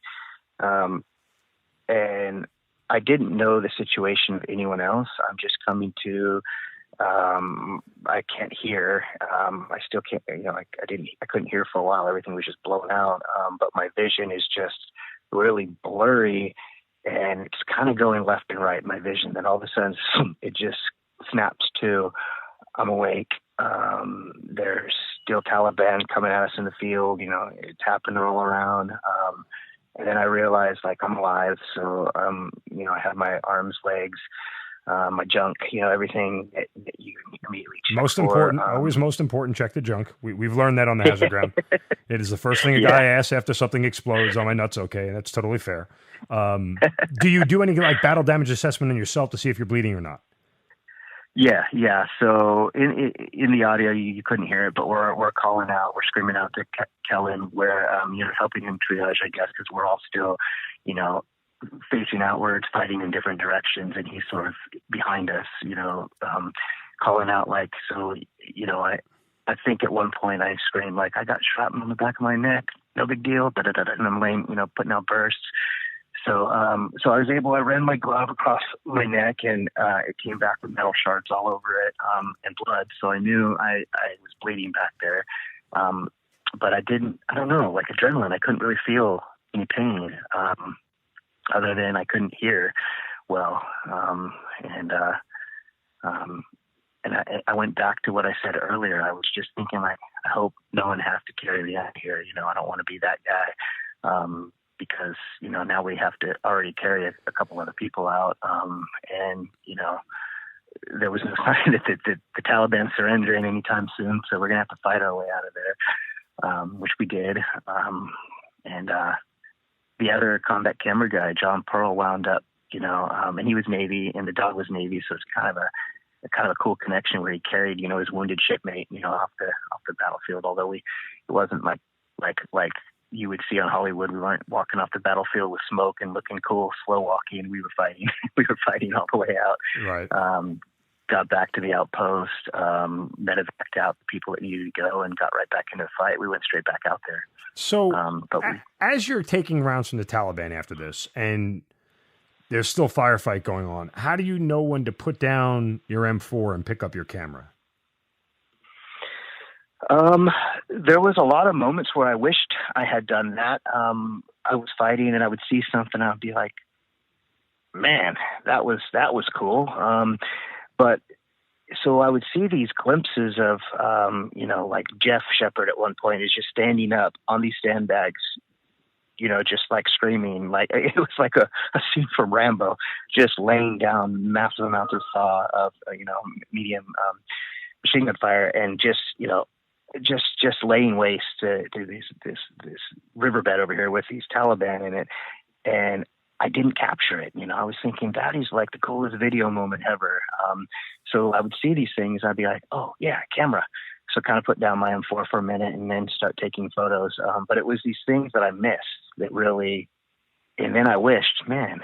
And I didn't know the situation of anyone else. I'm just coming to, I can't hear. I still can't, I couldn't hear for a while. Everything was just blown out. But my vision is just really blurry. and it's kind of going left and right in my vision. Then all of a sudden, it just snaps to, I'm awake. There's still Taliban coming at us in the field. It's happening all around. And then I realized, like, I'm alive. So, I have my arms, legs, my junk, everything that you immediately check Most for. Important, always most important, check the junk. We've learned that on the hazard ground. It is the first thing a guy asks after something explodes. Are my nuts okay? And that's totally fair. Do you do any like battle damage assessment on yourself to see if you're bleeding or not? Yeah. So in the audio, you couldn't hear it, but we're calling out, we're screaming out to Kellen. We're helping him triage, I guess, because we're all still, facing outwards, fighting in different directions, and he's sort of behind us, calling out like, so, I think at one point I screamed like, I got shrapnel on the back of my neck, no big deal, and I'm laying, putting out bursts. So I ran my glove across my neck, and it came back with metal shards all over it, and blood. So I knew I was bleeding back there. But I don't know, like adrenaline, I couldn't really feel any pain, other than I couldn't hear well. And I went back to what I said earlier. I was just thinking, like, I hope no one has to carry me out here. I don't want to be that guy. Because, now we have to already carry a couple other people out. And there was no sign that the Taliban surrendering anytime soon. So we're going to have to fight our way out of there, which we did. And the other combat camera guy, John Pearl, wound up, and he was Navy and the dog was Navy. So it's kind of a cool connection where he carried, his wounded shipmate, off the battlefield. Although it wasn't like you would see on Hollywood. We weren't walking off the battlefield with smoke and looking cool, slow walking. We were fighting. We were fighting all the way out. Right. Got back to the outpost, medevaced out the people that needed to go, and got right back into the fight. We went straight back out there. So as you're taking rounds from the Taliban after this, and there's still firefight going on, how do you know when to put down your M4 and pick up your camera? There was a lot of moments where I wished I had done that. I was fighting and I would see something. I'd be like, man, that was cool. But so I would see these glimpses of, like Jeff Shepard at one point is just standing up on these sandbags, just like screaming, like it was like a scene from Rambo, just laying down massive amounts of medium, machine gun fire, and just laying waste to this riverbed over here with these Taliban in it. And I didn't capture it. I was thinking that is like the coolest video moment ever. So I would see these things. I'd be like, oh yeah, camera. So kind of put down my M4 for a minute and then start taking photos. But it was these things that I missed that really, and then I wished, man,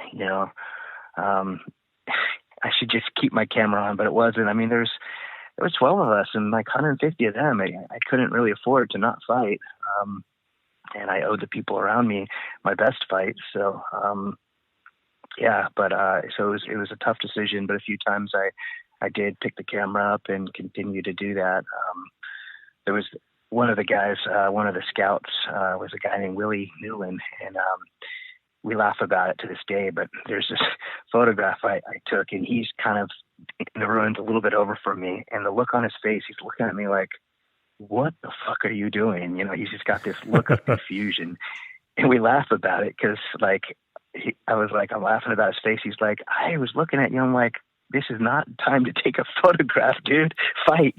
I should just keep my camera on, but it wasn't. I mean, there was 12 of us and like 150 of them. I couldn't really afford to not fight. And I owed the people around me my best fight. So, so it was a tough decision, but a few times I did pick the camera up and continue to do that. There was one of the guys, one of the scouts, was a guy named Willie Newland, and we laugh about it to this day, but there's this photograph I took, and he's kind of in the ruins a little bit over from me, and the look on his face, he's looking at me like, what the fuck are you doing? He's just got this look of confusion, and we laugh about it because I'm laughing about his face. He's like, I was looking at you. I'm like, this is not time to take a photograph, dude. Fight,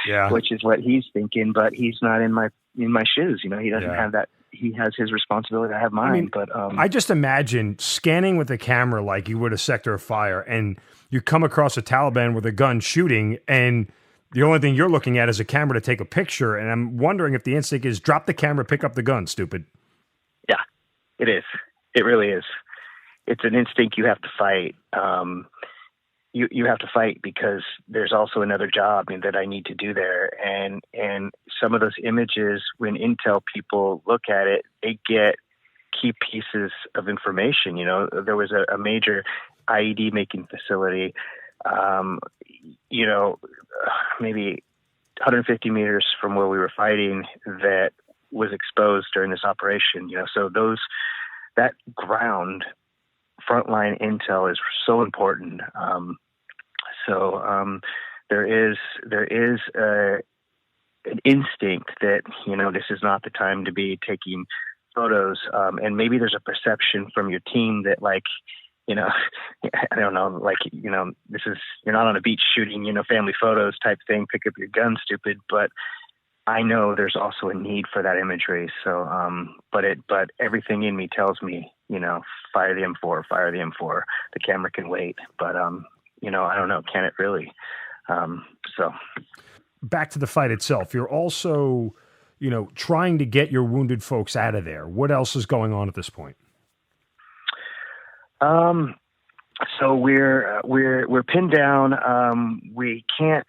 Yeah. Which is what he's thinking, but he's not in my shoes. He doesn't have that. He has his responsibility. I have mine. I mean, but I just imagine scanning with a camera like you would a sector of fire, and you come across a Taliban with a gun shooting, and the only thing you're looking at is a camera to take a picture. And I'm wondering if the instinct is drop the camera, pick up the gun, stupid. Yeah, it is. It really is. It's an instinct you have to fight. You have to fight because there's also another job that I need to do there. And some of those images, when intel people look at it, they get key pieces of information. There was a major IED making facility, maybe 150 meters from where we were fighting that was exposed during this operation. So that ground frontline intel is so important. There is an instinct that, this is not the time to be taking photos. And maybe there's a perception from your team that, like, I don't know, like, this is, you're not on a beach shooting, family photos type thing, pick up your gun, stupid. But I know there's also a need for that imagery. So, but everything in me tells me, fire the M4, fire the M4. The camera can wait, but, I don't know, can it really? Back to the fight itself. You're also, trying to get your wounded folks out of there. What else is going on at this point? So we're pinned down. We can't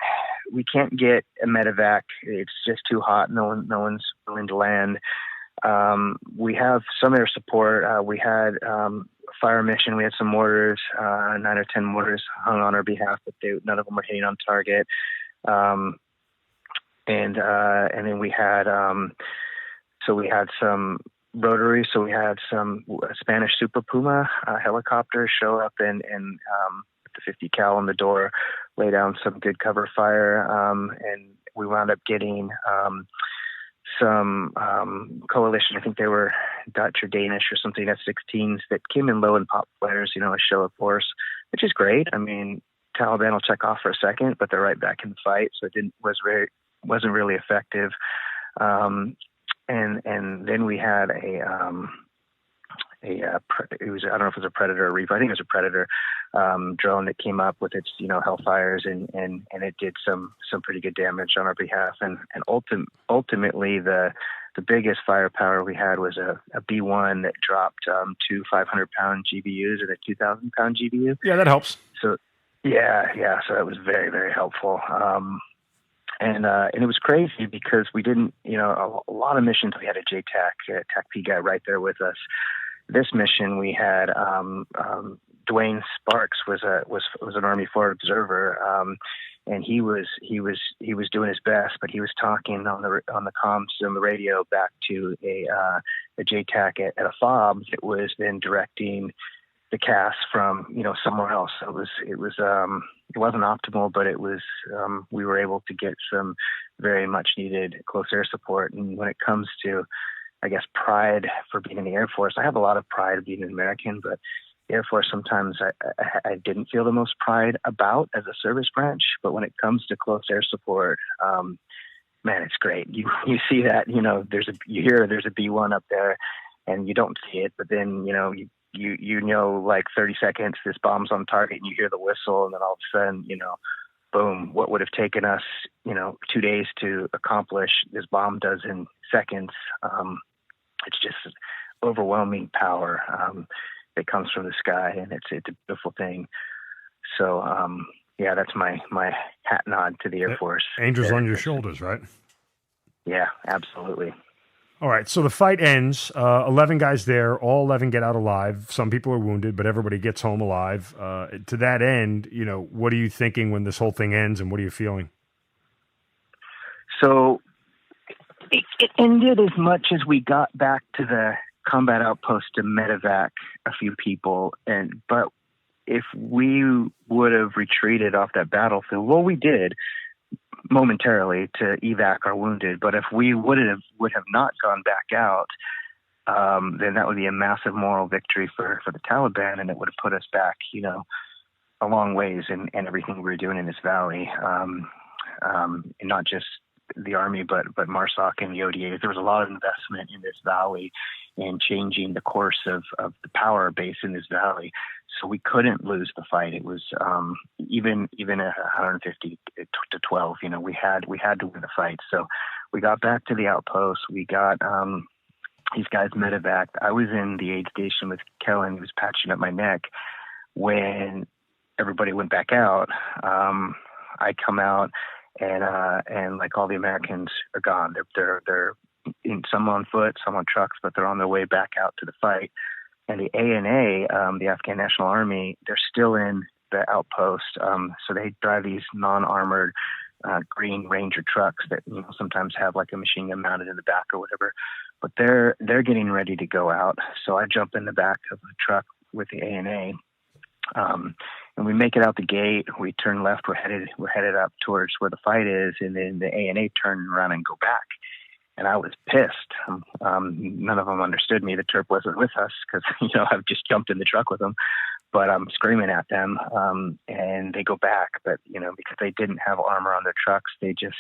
get a medevac. It's just too hot. No one's willing to land. We have some air support. We had fire mission. We had some mortars, 9 or 10 mortars hung on our behalf, but none of them were hitting on target. And then we had some rotary. So we had some Spanish Super Puma helicopters show up and the 50 cal on the door, lay down some good cover fire. And we wound up getting some coalition. I think they were Dutch or Danish or something, F-16s that came in low and pop flares, a show of force, which is great. I mean, Taliban will check off for a second, but they're right back in the fight. So it wasn't really effective. And then we had it was, I don't know if it was a Predator or Reaper. I think it was a Predator drone that came up with its, Hellfires and it did some pretty good damage on our behalf. And ultimately the biggest firepower we had was a B1 that dropped 2 500-pound GBUs and a 2,000-pound GBU. Yeah, that helps. So yeah. So that was very, very helpful. And it was crazy because we didn't, a lot of missions we had a JTAC, TAC-P guy right there with us. This mission we had Dwayne Sparks was an Army forward observer, and he was doing his best, but he was talking on the comms on the radio back to a JTAC at a FOB that was then directing the cast from somewhere else. It wasn't optimal, but it was we were able to get some very much needed close air support. And when it comes to, I guess, pride for being in the Air Force, I have a lot of pride of being an American, but the Air Force sometimes I didn't feel the most pride about as a service branch. But when it comes to close air support, man, it's great. You see that, you hear there's a B1 up there and you don't see it, but then, like 30 seconds, this bomb's on target and you hear the whistle, and then all of a sudden, boom, what would have taken us, 2 days to accomplish, this bomb does in seconds. It's just overwhelming power that comes from the sky, and it's a beautiful thing. So, that's my hat nod to the Air Force. Angels on your shoulders, right? Yeah, absolutely. All right, so the fight ends. 11 guys there. All 11 get out alive. Some people are wounded, but everybody gets home alive. To that end, what are you thinking when this whole thing ends, and what are you feeling? So it ended as much as we got back to the combat outpost to medevac a few people. But if we would have retreated off that battlefield, well, we did momentarily to evac our wounded, but if we would have not gone back out, then that would be a massive moral victory for the Taliban, and it would have put us back, a long ways in everything we were doing in this valley, and not just the Army, but MARSOC and the ODAs. There was a lot of investment in this valley and changing the course of the power base in this valley. So we couldn't lose the fight. It was even at 150 to 12. We had to win the fight. So we got back to the outpost. We got these guys medevac. I was in the aid station with Kellen. He was patching up my neck. When everybody went back out, I come out and like all the Americans are gone. They're in, some on foot, some on trucks, but they're on their way back out to the fight. And the ANA, the Afghan National Army, they're still in the outpost. So they drive these non-armored green Ranger trucks that sometimes have like a machine gun mounted in the back or whatever. But they're getting ready to go out. So I jump in the back of the truck with the ANA. And we make it out the gate. We turn left. We're headed up towards where the fight is, and then the ANA turn around and go back. And I was pissed. None of them understood me. The Terp wasn't with us because I've just jumped in the truck with them. But I'm screaming at them, and they go back. But because they didn't have armor on their trucks, they just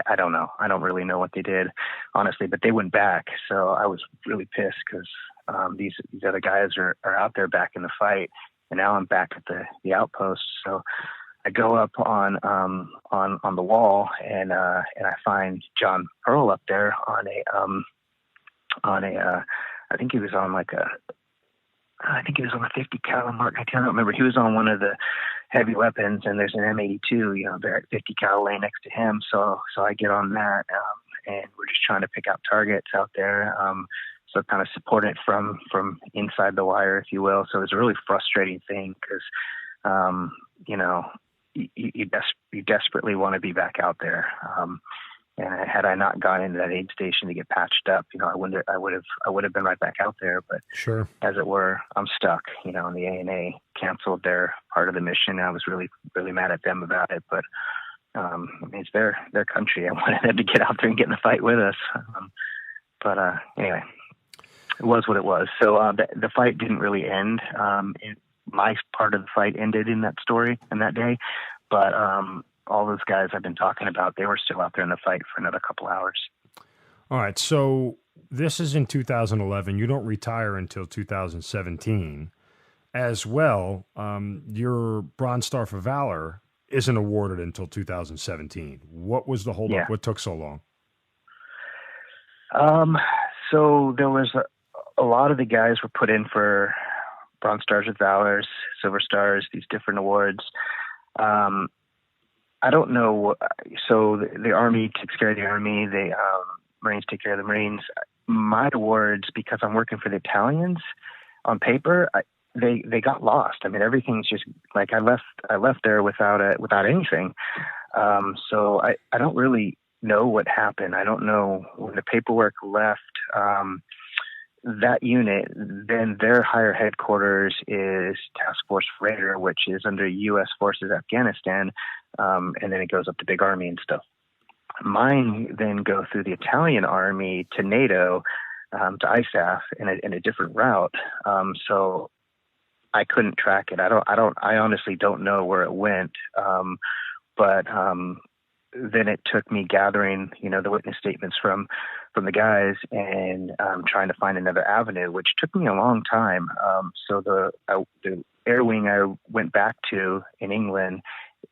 I don't know. I don't really know what they did, honestly. But they went back, so I was really pissed because these other guys are out there back in the fight. And now I'm back at the outpost. So I go up on the wall and I find John Pearl up there on a I think he was on a 50 cal mark. I can't remember. He was on one of the heavy weapons, and there's an M82, there at 50 cal laying next to him. So I get on that, and we're just trying to pick out targets out there. So kind of supporting it from inside the wire, if you will. So it's a really frustrating thing because, you desperately want to be back out there. And had I not gone into that aid station to get patched up, I would have been right back out there. But sure, as it were, I'm stuck. And the ANA canceled their part of the mission. I was really, really mad at them about it. But it's their country. I wanted them to get out there and get in the fight with us. But anyway. It was what it was. So the fight didn't really end. My part of the fight ended in that story and that day. But all those guys I've been talking about, they were still out there in the fight for another couple hours. All right. So this is in 2011. You don't retire until 2017. As well, your Bronze Star for Valor isn't awarded until 2017. What was the holdup? Yeah. What took so long? So there was a lot of the guys were put in for Bronze Stars with Valors, Silver Stars, these different awards. I don't know. So the Army takes care of the Army. The Marines take care of the Marines. My awards, because I'm working for the Italians, on paper, they got lost. I mean, everything's just like I left there without anything. So I don't really know what happened. I don't know when the paperwork left. That unit, then their higher headquarters is Task Force Raider, which is under U.S. Forces Afghanistan, and then it goes up to Big Army and stuff. Mine then go through the Italian Army to NATO, to ISAF in a different route. So I couldn't track it. I honestly don't know where it went. But then it took me gathering, the witness statements from the guys and trying to find another avenue, which took me a long time. So the air wing I went back to in England,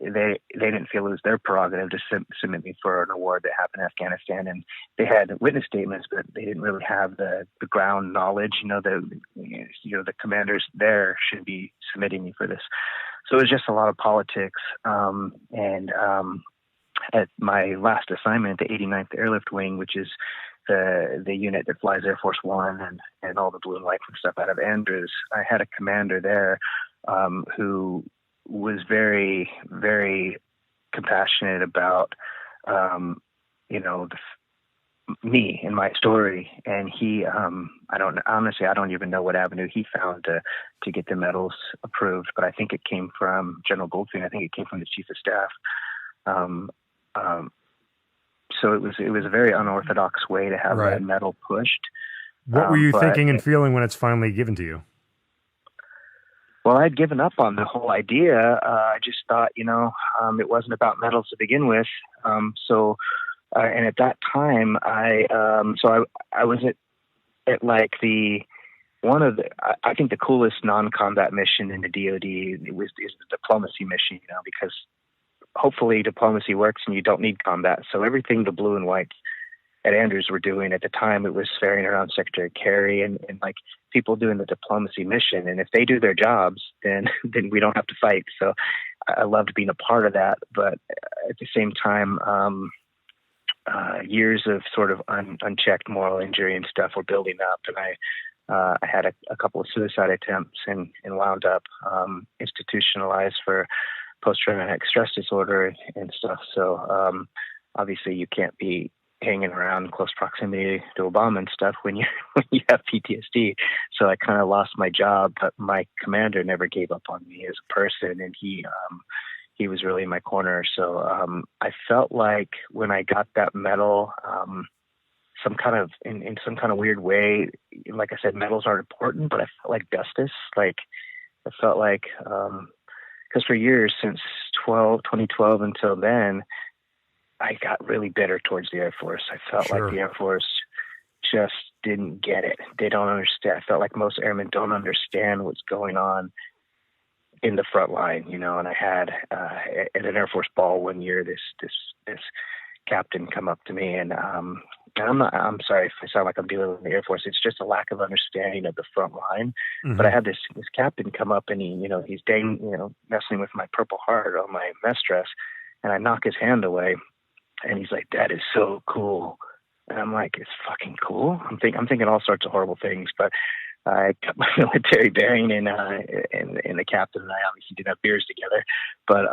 they didn't feel it was their prerogative to submit me for an award that happened in Afghanistan, and they had witness statements, but they didn't really have the ground knowledge. The commanders there should be submitting me for this. So it was just a lot of politics, and at my last assignment, the 89th Airlift Wing, which is the unit that flies Air Force One and all the blue and white and stuff out of Andrews, I had a commander there who was very, very compassionate about, me and my story. And he, I don't even know what avenue he found to get the medals approved, but I think it came from General Goldfein. I think it came from the Chief of Staff. So it was a very unorthodox way to have that medal pushed. What were you thinking and feeling when it's finally given to you? Well, I'd given up on the whole idea. I just thought, it wasn't about medals to begin with. And at that time, I was at like I think the coolest non-combat mission in the DoD is the diplomacy mission, because hopefully diplomacy works and you don't need combat. So everything the blue and whites at Andrews were doing at the time, it was ferrying around Secretary Kerry and like people doing the diplomacy mission. And if they do their jobs, then we don't have to fight. So I loved being a part of that. But at the same time, years of sort of unchecked moral injury and stuff were building up. And I had a couple of suicide attempts and wound up institutionalized for post-traumatic stress disorder and stuff. So obviously you can't be hanging around in close proximity to Obama and stuff when you when you have PTSD. So I kind of lost my job, but my commander never gave up on me as a person, and he was really in my corner. So I felt like when I got that medal, some kind of in some kind of weird way, like I said, medals aren't important, but I felt like justice. Like I felt like because for years since 2012 until then, I got really bitter towards the Air Force. I felt like the Air Force just didn't get it. They don't understand. I felt like most airmen don't understand what's going on in the front line, you know. And I had at an Air Force ball one year, this captain come up to me, and I'm sorry if I sound like I'm dealing with the Air Force. It's just a lack of understanding of the front line. Mm-hmm. But I had this captain come up, and he's messing with my Purple Heart on my mess dress, and I knock his hand away. And he's like, "That is so cool." And I'm like, "It's fucking cool." I'm thinking all sorts of horrible things, but I got my military bearing, and the captain and I obviously didn't have beers together. But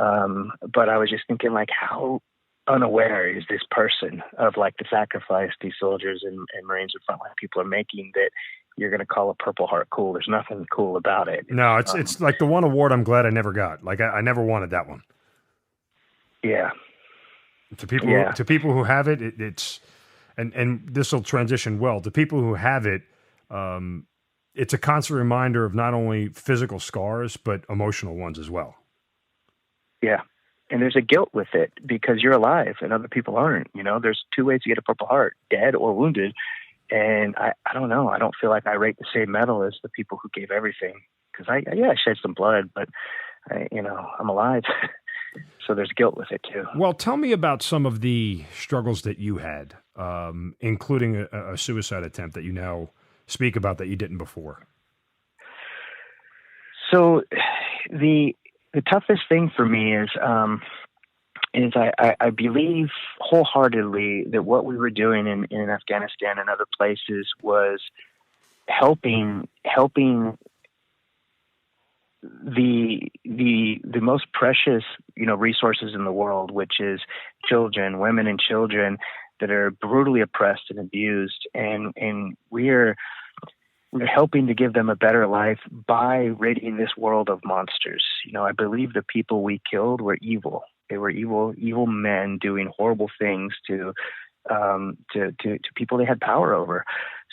I was just thinking, like, how unaware is this person of like the sacrifice these soldiers and Marines and frontline people are making, that you're going to call a Purple Heart cool? There's nothing cool about it. No, it's like the one award I'm glad I never got. Like I never wanted that one. Yeah. To people who have it, it's and this will transition well. To people who have it, it's a constant reminder of not only physical scars but emotional ones as well. Yeah, and there's a guilt with it because you're alive and other people aren't. You know, there's two ways to get a Purple Heart: dead or wounded. And I don't know. I don't feel like I rate the same medal as the people who gave everything, because I shed some blood, but I'm alive. So there's guilt with it too. Well, tell me about some of the struggles that you had, including a suicide attempt that you now speak about that you didn't before. So the toughest thing for me is I believe wholeheartedly that what we were doing in Afghanistan and other places was helping the most precious, resources in the world, which is children, women and children that are brutally oppressed and abused. And we're helping to give them a better life by ridding this world of monsters. I believe the people we killed were evil. They were evil men doing horrible things to people they had power over.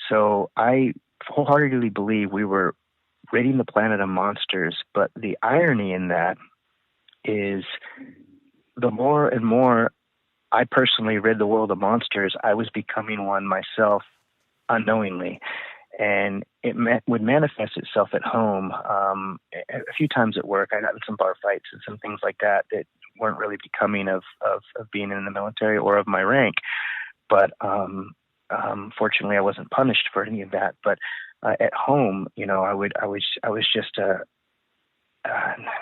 So I wholeheartedly believe we were ridding the planet of monsters. But the irony in that is the more and more I personally rid the world of monsters, I was becoming one myself unknowingly. And it would manifest itself at home. A few times at work, I got in some bar fights and some things like that weren't really becoming of being in the military or of my rank. But fortunately, I wasn't punished for any of that. But at home, I was just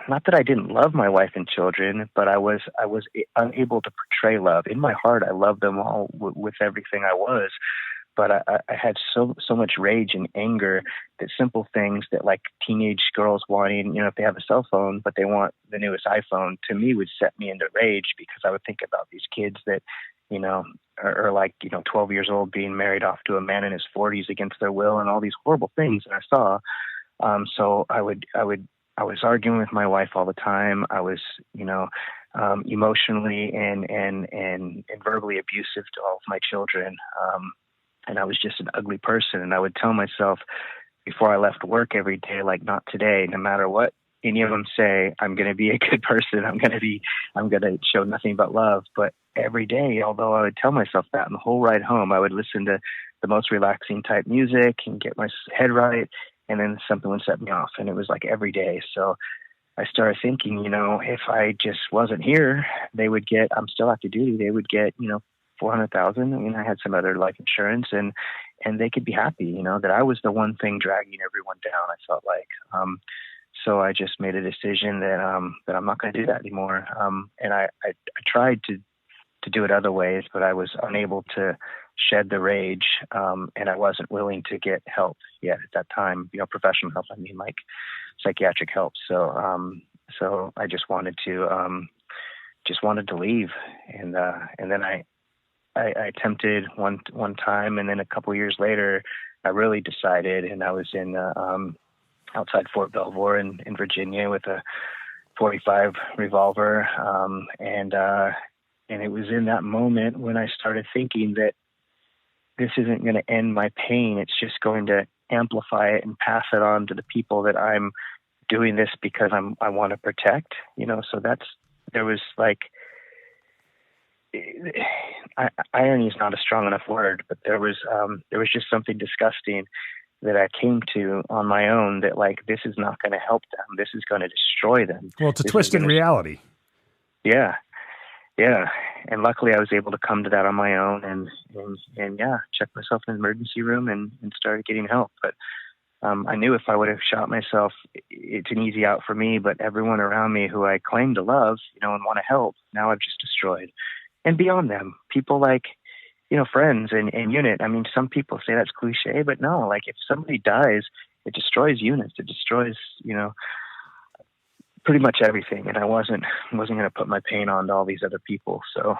not that I didn't love my wife and children, but I was unable to portray love. In my heart, I loved them all with everything I was. But I had so much rage and anger that simple things that, like teenage girls wanting, if they have a cell phone, but they want the newest iPhone, to me would set me into rage, because I would think about these kids that, are like, 12 years old being married off to a man in his 40s against their will, and all these horrible things that I saw. So I was arguing with my wife all the time. I was, emotionally and verbally abusive to all of my children. And I was just an ugly person. And I would tell myself before I left work every day, like, not today, no matter what any of them say, I'm going to be a good person. I'm going to show nothing but love. But every day, although I would tell myself that, and the whole ride home, I would listen to the most relaxing type music and get my head right. And then something would set me off. And it was like every day. So I started thinking, if I just wasn't here, they would get, I'm still active duty, they would get, $400,000. I had some other life insurance, and they could be happy, that I was the one thing dragging everyone down, I felt like. So I just made a decision that I'm not going to do that anymore. And I tried to do it other ways, but I was unable to shed the rage. And I wasn't willing to get help yet at that time, professional help. I mean, like psychiatric help. So I just wanted to leave. And then I I attempted one time, and then a couple years later, I really decided, and I was in outside Fort Belvoir in Virginia with a .45 revolver, and it was in that moment when I started thinking that this isn't going to end my pain. It's just going to amplify it and pass it on to the people that I'm doing this because I want to protect. So there was like, irony is not a strong enough word, but there was just something disgusting that I came to on my own, that like, this is not going to help them. This is going to destroy them. Well, it's a twisted reality. Yeah. Yeah. And luckily I was able to come to that on my own and check myself in the emergency room and started getting help. But I knew if I would have shot myself, it's an easy out for me, but everyone around me who I claim to love, and want to help, now I've just destroyed. And beyond them, people like, friends and unit. I mean, some people say that's cliche, but no, like if somebody dies, it destroys units. It destroys, pretty much everything. And I wasn't going to put my pain on to all these other people. So,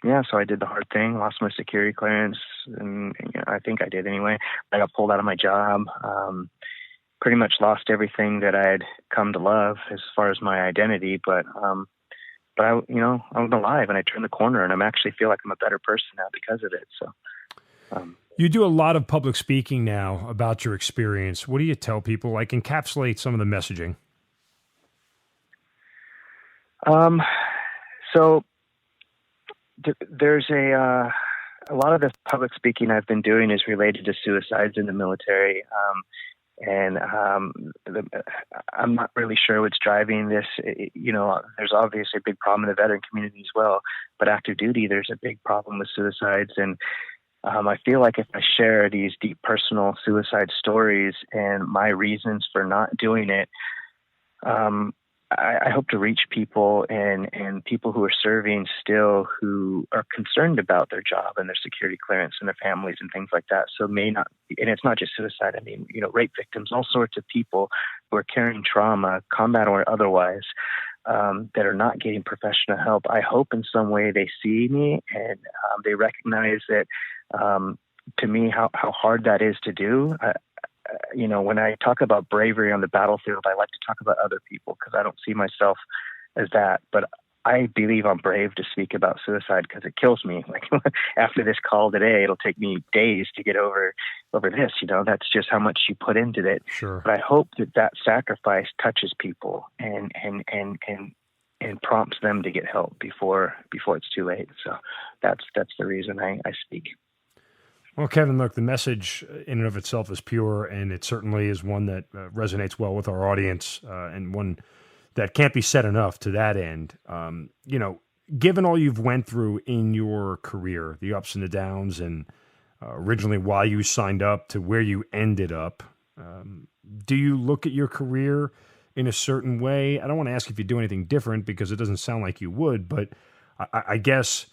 so I did the hard thing, lost my security clearance, and I think I did anyway. I got pulled out of my job, pretty much lost everything that I had come to love as far as my identity. But I was alive, and I turned the corner, and I actually feel like I'm a better person now because of it. So, you do a lot of public speaking now about your experience. What do you tell people? Like, encapsulate some of the messaging. So there's a lot of the public speaking I've been doing is related to suicides in the military. I'm not really sure what's driving this. There's obviously a big problem in the veteran community as well, but active duty, there's a big problem with suicides. And I feel like if I share these deep personal suicide stories and my reasons for not doing it, I hope to reach people and people who are serving still, who are concerned about their job and their security clearance and their families and things like that. So and it's not just suicide. I mean, rape victims, all sorts of people who are carrying trauma, combat or otherwise, that are not getting professional help. I hope in some way they see me and they recognize that, to me, how hard that is to do. When I talk about bravery on the battlefield, I like to talk about other people because I don't see myself as that. But I believe I'm brave to speak about suicide because it kills me. Like after this call today, it'll take me days to get over this. That's just how much you put into it. Sure. But I hope that sacrifice touches people and prompts them to get help before it's too late. So that's the reason I speak. Well, Kevin, look, the message in and of itself is pure, and it certainly is one that resonates well with our audience, and one that can't be said enough to that end. Given all you've went through in your career, the ups and the downs, and originally why you signed up to where you ended up, do you look at your career in a certain way? I don't want to ask if you do anything different because it doesn't sound like you would, but I guess,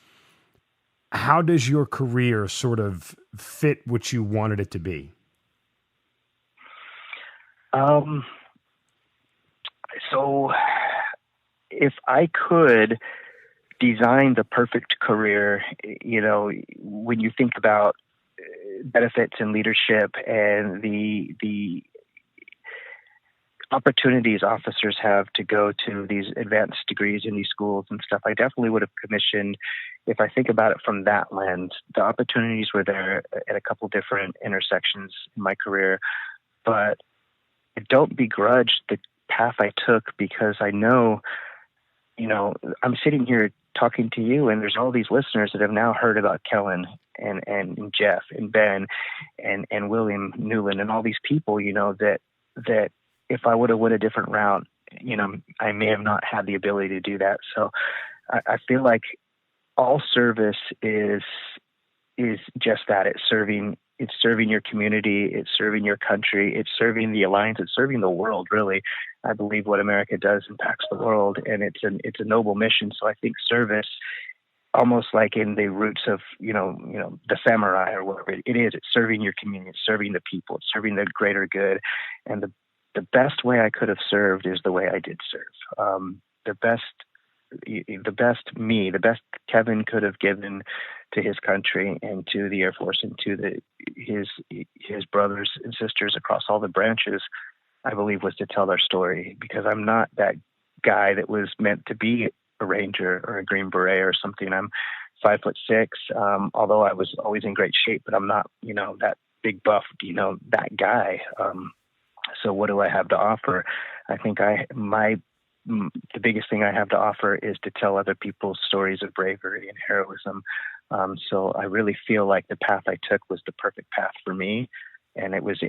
how does your career sort of fit what you wanted it to be? So if I could design the perfect career, when you think about benefits and leadership and the opportunities officers have to go to these advanced degrees in these schools and stuff, I definitely would have commissioned, if I think about it from that lens. The opportunities were there at a couple different intersections in my career, but I don't begrudge the path I took because I know, I'm sitting here talking to you and there's all these listeners that have now heard about Kellen and Jeff and Ben and William Newland and all these people, that if I would have went a different route, I may have not had the ability to do that. So I feel like all service is just that. It's serving your community. It's serving your country. It's serving the alliance. It's serving the world, really. I believe what America does impacts the world, and it's a noble mission. So I think service, almost like in the roots of, the samurai or whatever it is, it's serving your community, it's serving the people, it's serving the greater good. And the best way I could have served is the way I did serve. The best Kevin could have given to his country and to the Air Force and to his brothers and sisters across all the branches, I believe, was to tell their story, because I'm not that guy that was meant to be a Ranger or a Green Beret or something. I'm 5'6", although I was always in great shape, but I'm not, that big buff, that guy. So what do I have to offer? I think the biggest thing I have to offer is to tell other people's stories of bravery and heroism. So I really feel like the path I took was the perfect path for me. And I was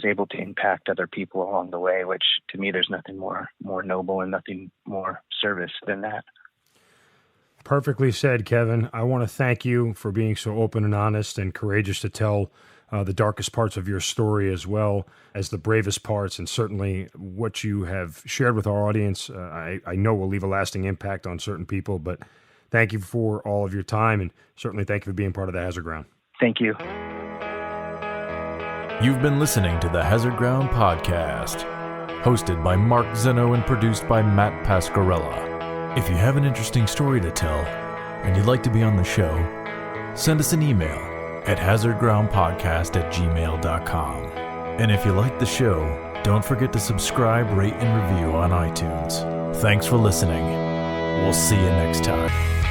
able to impact other people along the way, which to me, there's nothing more noble and nothing more service than that. Perfectly said, Kevin. I want to thank you for being so open and honest and courageous to tell the darkest parts of your story as well as the bravest parts, and certainly what you have shared with our audience, I know will leave a lasting impact on certain people, but thank you for all of your time, and certainly thank you for being part of the Hazard Ground. Thank you. You've been listening to the Hazard Ground Podcast, hosted by Mark Zeno and produced by Matt Pasquarella. If you have an interesting story to tell and you'd like to be on the show, send us an email at hazardgroundpodcast@gmail.com. And if you like the show, don't forget to subscribe, rate, and review on iTunes. Thanks for listening. We'll see you next time.